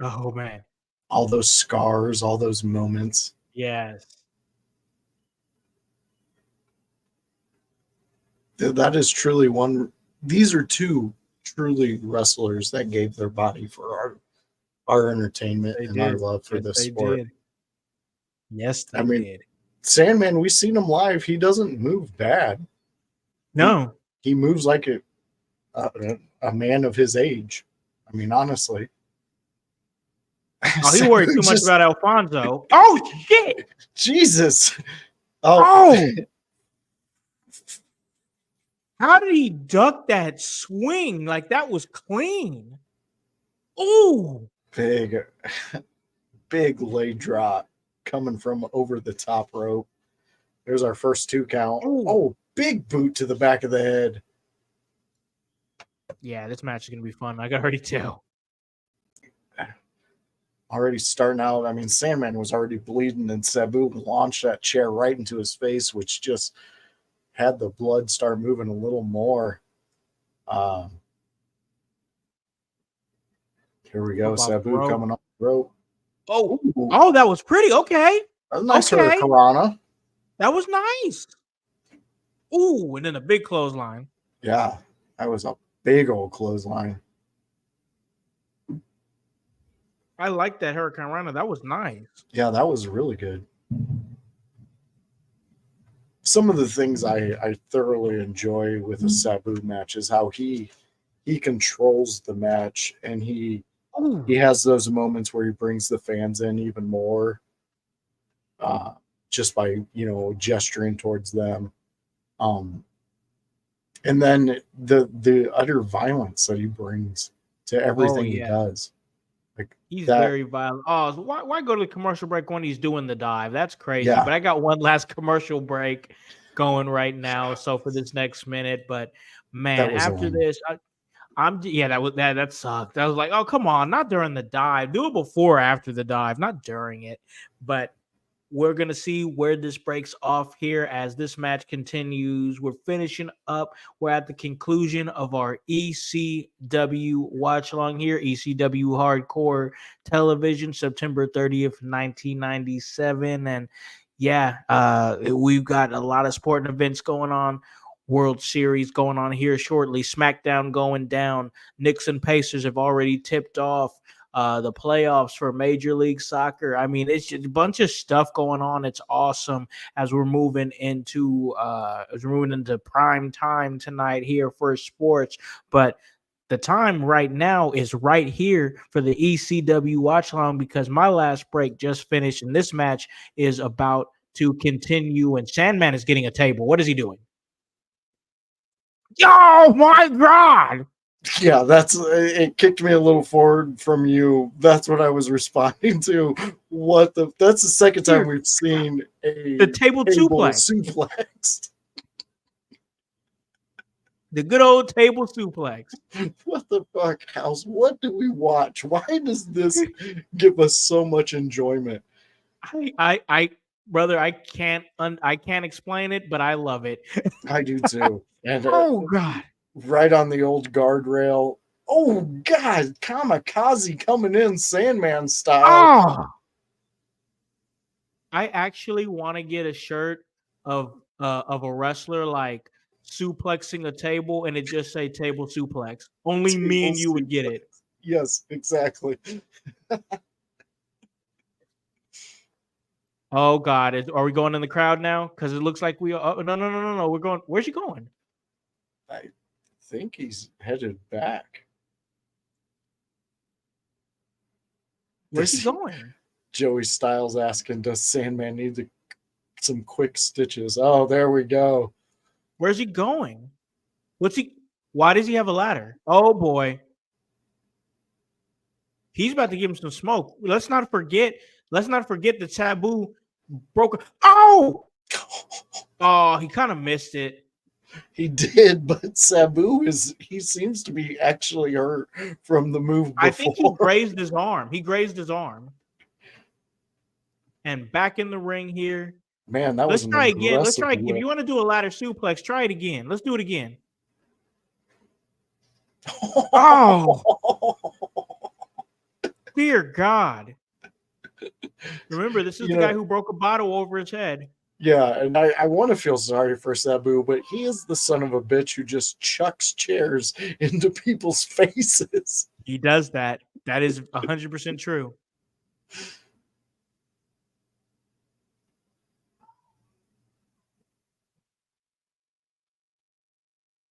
Oh man. All those scars, all those moments. Yes. That is truly one. These are two truly wrestlers that gave their body for our entertainment They and our did. love for Yes, this they sport. did. Yes, they I mean, did. Sandman, we've seen him live. He doesn't move bad. No. He moves like a man of his age. I mean, honestly. Oh, he worried too much about Alfonso. Oh shit! Jesus. Oh! How did he duck that swing? Like that was clean. Ooh. Big leg drop coming from over the top rope. There's our first 2 count. Ooh. Oh, big boot to the back of the head. Yeah, this match is gonna be fun. I can already tell. Already starting out. I mean, Sandman was already bleeding, and Sabu launched that chair right into his face, which just had the blood start moving a little more. Here we go. Sabu coming off the rope. Oh, that was pretty. Okay. A nice Hurricanrana. That was nice. Ooh, and then a big clothesline. Yeah, that was a big old clothesline. I like that Hurricanrana. That was nice. Yeah, that was really good. Some of the things I thoroughly enjoy with a Sabu match is how he controls the match, and he has those moments where he brings the fans in even more, just by gesturing towards them, and then the utter violence that he brings to everything he does. Like he's very violent. Oh, so why go to the commercial break when he's doing the dive? That's crazy. Yeah. But I got one last commercial break going right now. So for this next minute, but man, after this, that sucked. I was like, oh come on, not during the dive. Do it before or after the dive, not during it. But we're going to see where this breaks off here as this match continues. We're finishing up. We're at the conclusion of our ECW watch along here, ECW Hardcore Television, September 30th, 1997. And we've got a lot of sporting events going on. World Series going on here shortly. SmackDown going down. Knicks and Pacers have already tipped off. The playoffs for Major League Soccer. I mean, it's just a bunch of stuff going on. It's awesome as we're moving into prime time tonight here for sports. But the time right now is right here for the ECW watch along because my last break just finished and this match is about to continue. And Sandman is getting a table. What is he doing? Oh my God! Yeah, it kicked me a little forward from you. That's what I was responding to. That's the second time we've seen the table suplex. The good old table suplex. What the fuck, Howse? What do we watch? Why does this give us so much enjoyment? Brother, I can't explain it, but I love it. I do too. And, oh God. Right on the old guardrail. Oh God, kamikaze coming in Sandman style. Oh. I actually want to get a shirt of a wrestler like suplexing a table and it just say table suplex. Only me and you would get it. Yes, exactly. Oh God, are we going in the crowd now? Because it looks like we are. No. We're going. Where's he going? I think he's headed back. Where's he going? Joey Styles asking, does Sandman need some quick stitches? Oh, there we go. Where's he going? What's he? Why does he have a ladder? Oh boy. He's about to give him some smoke. Let's not forget the Taboo broke. Oh! Oh, he kind of missed it. He did, but Sabu he seems to be actually hurt from the move before. I think he grazed his arm. He grazed his arm. And back in the ring here. Man, that Let's was try again. Let's try again. again. If you want to do a ladder suplex, try it again. Let's do it again. Oh, dear God. Remember, this is the guy who broke a bottle over his head. Yeah, and I want to feel sorry for Sabu, but he is the son of a bitch who just chucks chairs into people's faces. He does that. That is 100% true.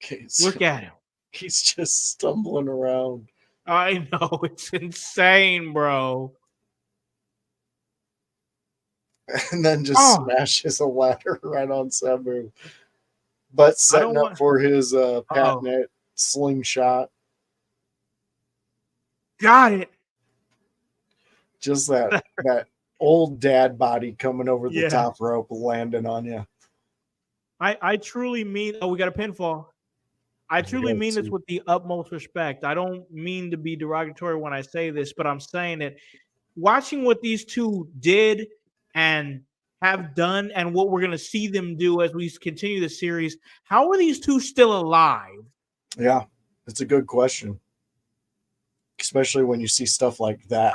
Okay, so look at him. He's just stumbling around. I know. It's insane, bro. And then just smashes a ladder right on Sabu. But setting up for his patented slingshot. Got it. Just that old dad body coming over the top rope, landing on you. I truly mean. Oh, we got a pinfall. I truly mean this with the utmost respect. I don't mean to be derogatory when I say this, but I'm saying it. Watching what these two did and have done and what we're going to see them do as we continue the series, how are these two still alive? Yeah, it's a good question. Especially when you see stuff like that.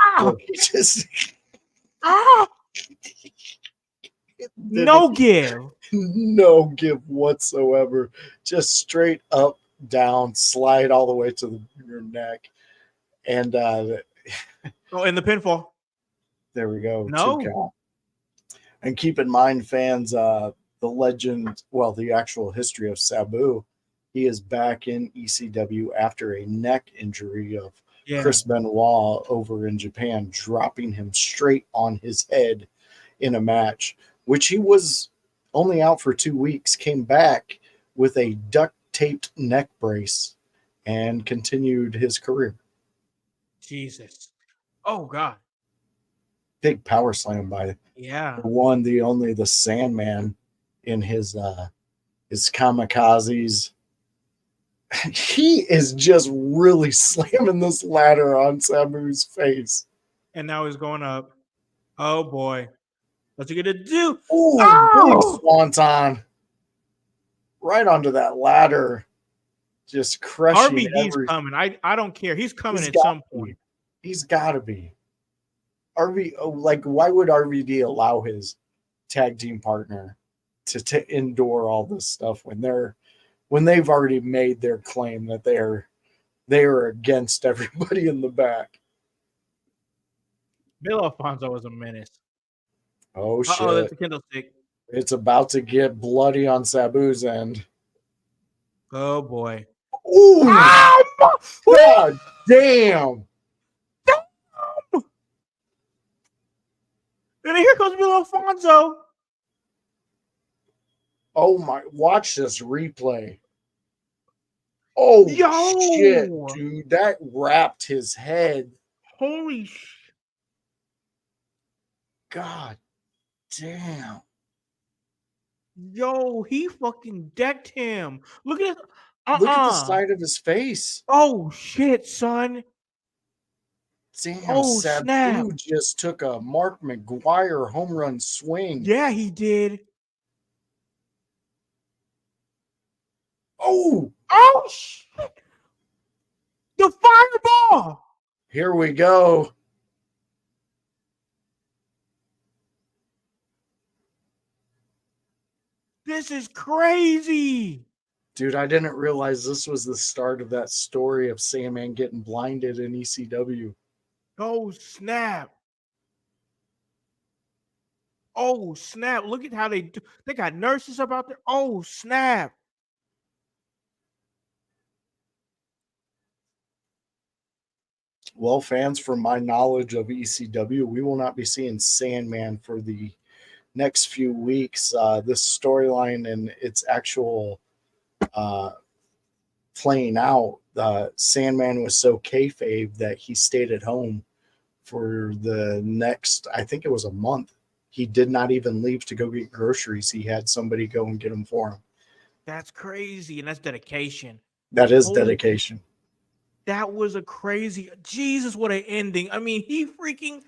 No give. No give whatsoever. Just straight up, down, slide all the way to your neck. And in the pinfall. There we go. No. 2 count. And keep in mind, fans, the legend, the actual history of Sabu, he is back in ECW after a neck injury of Chris Benoit over in Japan, dropping him straight on his head in a match, which he was only out for 2 weeks, came back with a duct-taped neck brace and continued his career. Jesus. Oh, God. Big power slam by the one, the only, the Sandman in his kamikazes. He is just really slamming this ladder on Sabu's face. And now he's going up. Oh, boy. What's he going to do? Big swanton. Right onto that ladder. Just crushing RVD's coming. I don't care. He's coming at some point. He's got to be. Why would RVD allow his tag team partner to endure all this stuff when they've already made their claim that they are against everybody in the back? Bill Alfonso was a menace. Oh shit! Oh, that's a kendo stick. It's about to get bloody on Sabu's end. Oh boy! Ooh! God damn! And here comes Bill Alfonso. Oh my! Watch this replay. Oh shit, dude! That wrapped his head. Holy shit! God damn! Yo, he fucking decked him. Look at it. Look at the side of his face. Oh shit, son! Damn, Sabu just took a Mark McGuire home run swing. Yeah, he did. Oh shit! The fireball! Here we go. This is crazy. Dude, I didn't realize this was the start of that story of Sandman getting blinded in ECW. Oh, snap. Oh, snap. Look at how they got nurses up out there. Oh, snap. Well, fans, from my knowledge of ECW, we will not be seeing Sandman for the next few weeks. This storyline and its actual playing out, Sandman was so kayfabe that he stayed at home for the next, I think it was a month. He did not even leave to go get groceries. He had somebody go and get them for him. That's crazy, and that's dedication. That is Holy, dedication. that was a crazy Jesus! What an ending! I mean, he freaking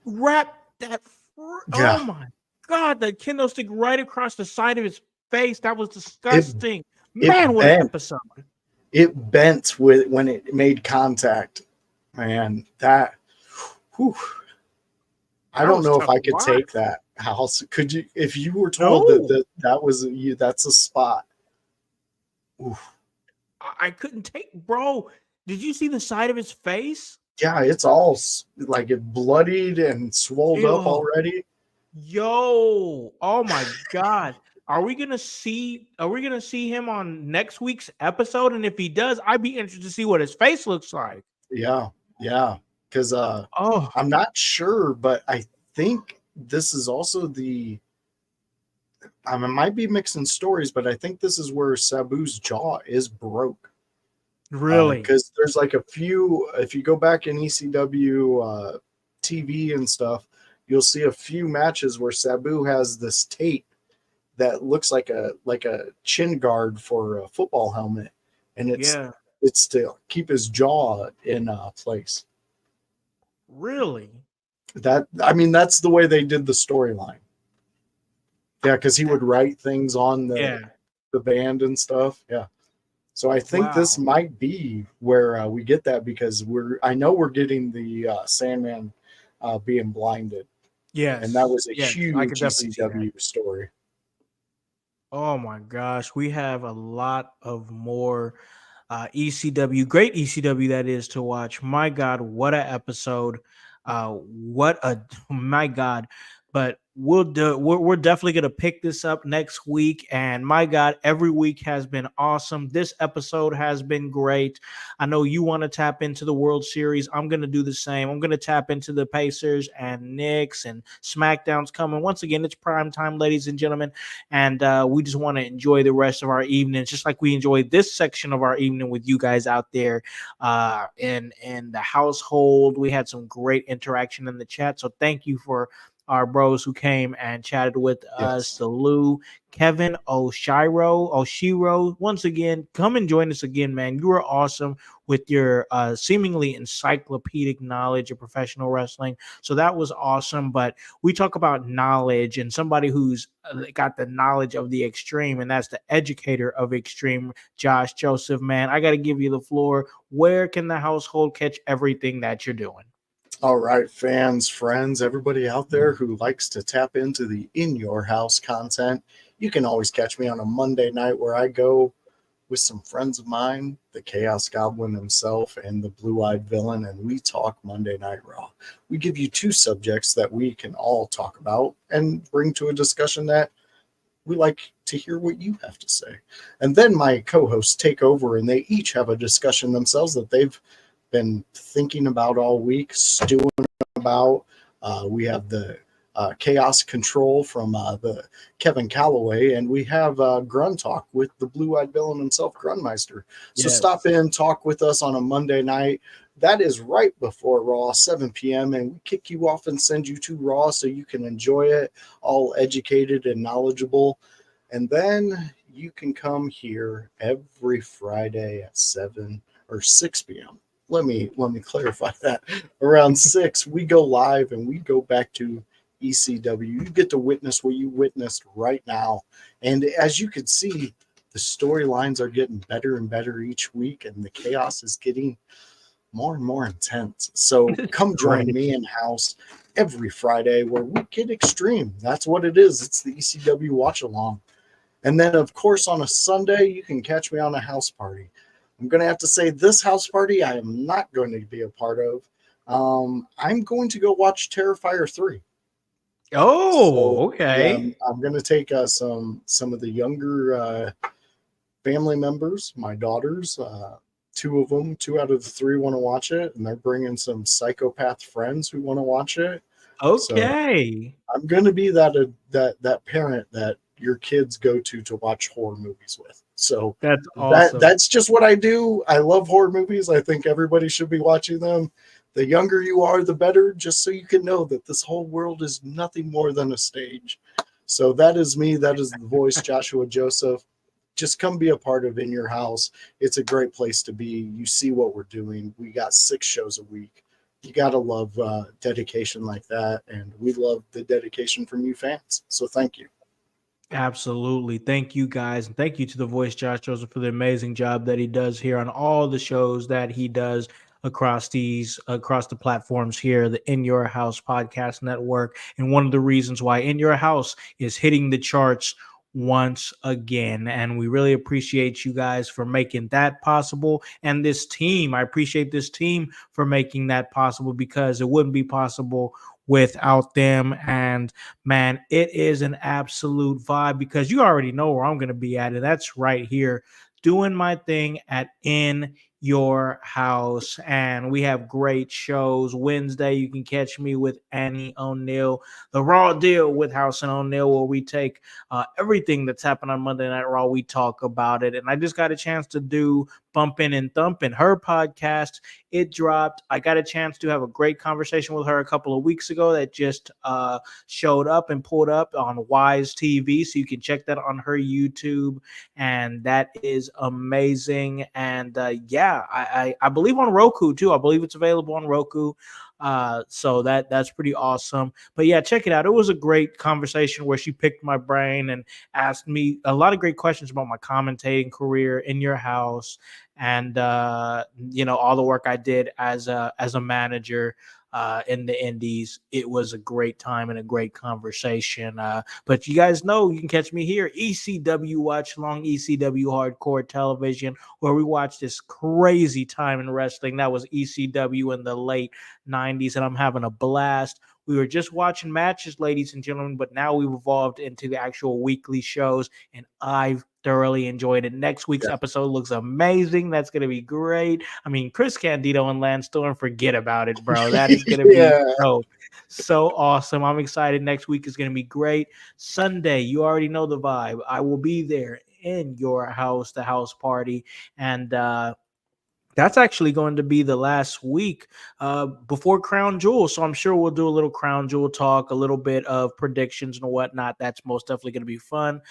wrapped that. Oh Yeah. my God! The kendo stick right across the side of his face. That was It disgusting. it Man, what an bent. episode! It bent with when it made contact. Man, that whew, I That don't was know if tough I to could watch. take that. House, could you, if you were told that No, that was you, that's a spot. Oof. I couldn't take, bro. Did you see the side of his face? Yeah, it's all like it bloodied and swolled up Ew. already. Yo, oh my God. Are we gonna see him on next week's episode? And if he does, I'd be interested to see what his face looks like. Yeah, yeah. Because Oh, I'm not sure, but I think this is also I might be mixing stories, but I think this is where Sabu's jaw is broke. really? Because there's like a few, if you go back in ECW TV and stuff, you'll see a few matches where Sabu has this tape that looks like a chin guard for a football helmet, and Yeah, it's to keep his jaw in place. really? That, I mean, that's the way they did the storyline. Yeah, because he That, would write things on yeah. the band and stuff. Yeah. So I think this Wow. might be where we get that, because I know we're getting the Sandman being blinded, and that Yes. was a Yes, I could huge definitely see that. ECW story. Oh my gosh, we have a lot of more ECW, great ECW that is to watch. My God, what a episode! What a my God! But we're definitely gonna pick this up next week. And my God, every week has been awesome. This episode has been great. I know you want to tap into the World Series. I'm gonna do the same. I'm gonna tap into the Pacers and Knicks, and SmackDown's coming. Once again, it's prime time, ladies and gentlemen, and we just want to enjoy the rest of our evenings, just like we enjoyed this section of our evening with you guys out there in the household. We had some great interaction in the chat, so thank you for our bros who came and chatted with us. Yes. The Lou, Kevin, Oshiro. Once again, come and join us again, man. You are awesome with your seemingly encyclopedic knowledge of professional wrestling. So that was awesome. But we talk about knowledge, and somebody who's got the knowledge of the extreme, and that's the educator of extreme, Josh Joseph. Man, I got to give you the floor. Where can the household catch everything that you're doing? All right, fans, friends, everybody out there who likes to tap into the in your house content, you can always catch me on a Monday night where I go with some friends of mine, the Chaos Goblin himself and the Blue Eyed Villain, and we talk Monday Night Raw. We give you two subjects that we can all talk about and bring to a discussion that we like to hear what you have to say. And then my co-hosts take over, and they each have a discussion themselves that they've been thinking about all week, stewing about. We have the Chaos Control from the Kevin Calloway, and we have Grun Talk with the Blue-Eyed Villain himself, Grunmeister. So Yes. stop in, talk with us on a Monday night. That is right before Raw, 7 p.m., and we kick you off and send you to Raw so you can enjoy it, all educated and knowledgeable. And then you can come here every Friday at 7 or 6 p.m. Let me clarify that. Around 6, we go live and we go back to ECW. You get to witness what you witnessed right now. And as you can see, the storylines are getting better and better each week, and the chaos is getting more and more intense. So come join Right. me in house every Friday where we get extreme. That's what it is. It's the ECW watch along. And then, of course, on a Sunday, you can catch me on a house party. I'm going to have to say this house party I am not going to be a part of. I'm going to go watch Terrifier 3. Oh, So, yeah, okay. I'm going to take some of the younger family members, my daughters, 2 of them, 2 out of the 3 want to watch it, and they're bringing some psychopath friends who want to watch it. So Okay. I'm going to be that parent that your kids go to watch horror movies with. So That's awesome. that's just what I do. I love horror movies. I think everybody should be watching them. The younger you are, the better, just so you can know that this whole world is nothing more than a stage. So that is me. That is the voice, Joshua Joseph. Just come be a part of In Your House. It's a great place to be. You see what we're doing. We got 6 shows a week. You got to love dedication like that. And we love the dedication from you fans. So thank you. Absolutely. Thank you guys. And thank you to the voice Josh Joseph for the amazing job that he does here on all the shows that he does across the platforms here, the In Your House podcast network. And one of the reasons why In Your House is hitting the charts once again. And we really appreciate you guys for making that possible. And this team, I appreciate this team for making that possible, because it wouldn't be possible without them. And man, it is an absolute vibe, because you already know where I'm going to be at. And that's right here, doing my thing at In Your House. And we have great shows. Wednesday, you can catch me with Annie O'Neill, The Raw Deal with House and O'Neill, where we take everything that's happened on Monday Night Raw. We talk about it. And I just got a chance to do Bumpin' and Thumpin', her podcast. It dropped. I got a chance to have a great conversation with her a couple of weeks ago that just showed up and pulled up on Wise TV. So you can check that on her YouTube. And that is amazing. And yeah, I believe on Roku too. I believe it's available on Roku. So that's pretty awesome. But yeah, check it out. It was a great conversation where she picked my brain and asked me a lot of great questions about my commentating career, In Your House, and all the work I did as a manager in the Indies. It was a great time and a great conversation. But you guys know you can catch me here, ECW Watch Long, ECW Hardcore Television, where we watch this crazy time in wrestling. That was ECW in the late 90s, and I'm having a blast. We were just watching matches, ladies and gentlemen, but now we've evolved into the actual weekly shows, and I've thoroughly enjoyed it. Next week's episode looks amazing. That's going to be great. I mean, Chris Candido and Lance Storm, forget about it, bro. That is going to be so awesome. I'm excited. Next week is going to be great. Sunday, you already know the vibe. I will be there in your house, the house party, and that's actually going to be the last week before Crown Jewel. So I'm sure we'll do a little Crown Jewel talk, a little bit of predictions and whatnot. That's most definitely going to be fun.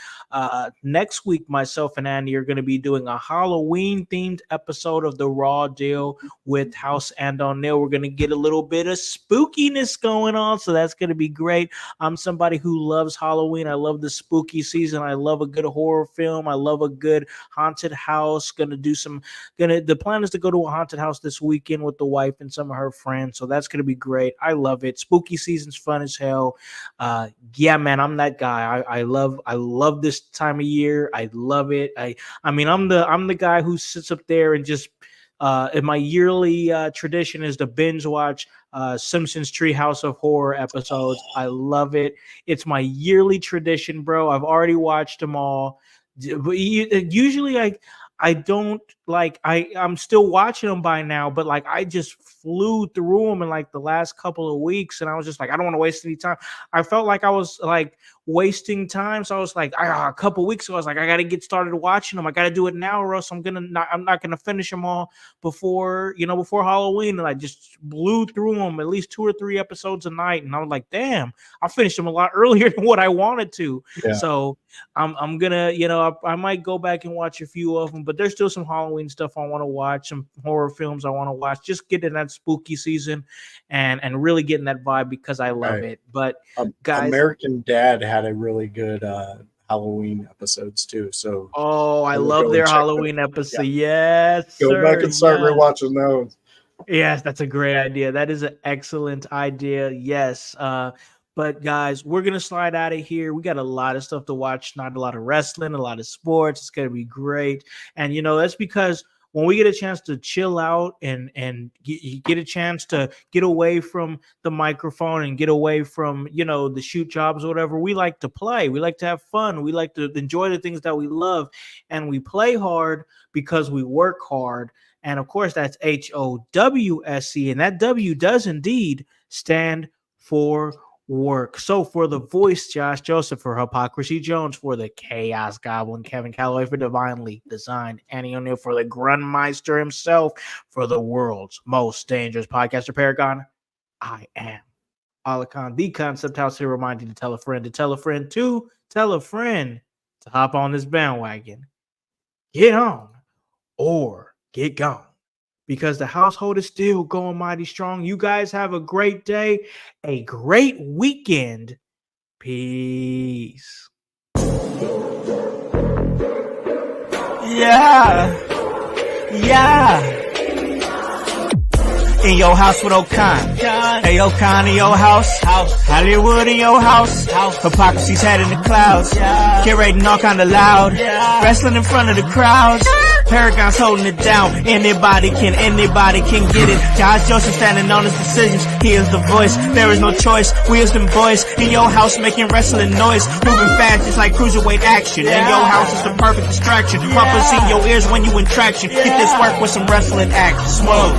Next week, myself and Andy are going to be doing a Halloween-themed episode of The Raw Deal with House and O'Neill. We're going to get a little bit of spookiness going on, so that's going to be great. I'm somebody who loves Halloween. I love the spooky season. I love a good horror film. I love a good haunted house. The plan is to go to a haunted house this weekend with the wife and some of her friends, so that's going to be great. I love it. Spooky season's fun as hell. Yeah, man, I'm that guy. I love this time of year. I love it. I mean, I'm the guy who sits up there and just and my yearly tradition is to binge watch Simpsons Treehouse of Horror episodes. I love it. It's my yearly tradition, bro. I've already watched them all. Usually I don't I'm still watching them by now, but like I just flew through them in like the last couple of weeks, and I was just like, I don't want to waste any time. I felt like I was like wasting time, so I was like, a couple of weeks ago, I was like, I got to get started watching them. I got to do it now, or else I'm not gonna finish them all before Halloween. And I just blew through them, at least 2 or 3 episodes a night, and I was like, damn, I finished them a lot earlier than what I wanted to. Yeah. So I'm gonna, I might go back and watch a few of them, but there's still some Halloween stuff I want to watch, some horror films I want to watch. Just get in that spooky season and really getting that vibe, because I love it. But guys, American Dad had a really good Halloween episodes too. So I love their Halloween episode. Yeah. Yes, Go back and start rewatching those. Yes, that's a great idea. That is an excellent idea. Yes. But guys, we're gonna slide out of here. We got a lot of stuff to watch, not a lot of wrestling, a lot of sports. It's gonna be great. And that's because when we get a chance to chill out and get a chance to get away from the microphone and get away from the shoot jobs or whatever, we like to play. We like to have fun. We like to enjoy the things that we love, and we play hard because we work hard. And of course, that's HOWSE, and that W does indeed stand for work. So for the voice, Josh Joseph; for Hypocrisy Jones; for the Chaos Goblin, Kevin Calloway; for Divinely Designed, Annie O'Neill; for the Grunmeister himself; for the world's most dangerous podcaster paragon, I am Alakan, the Concept House, to remind you to tell a friend, to tell a friend, to tell a friend to hop on this bandwagon. Get on or get gone, because the household is still going mighty strong. You guys have a great day, a great weekend. Peace. Yeah. In your house with O'Con. Hey, O'Con in your house. Hollywood in your house. Hypocrisy's head in the clouds. Curating all kind of loud. Wrestling in front of the crowds. Paragon's holding it down. Anybody can get it. Josh Joseph standing on his decisions. He is the voice. There is no choice. We as them boys in your house making wrestling noise. Moving fast just like cruiserweight action. In your house is the perfect distraction. Pumpers in your ears when you in traction. Get this work with some wrestling action. Smoke.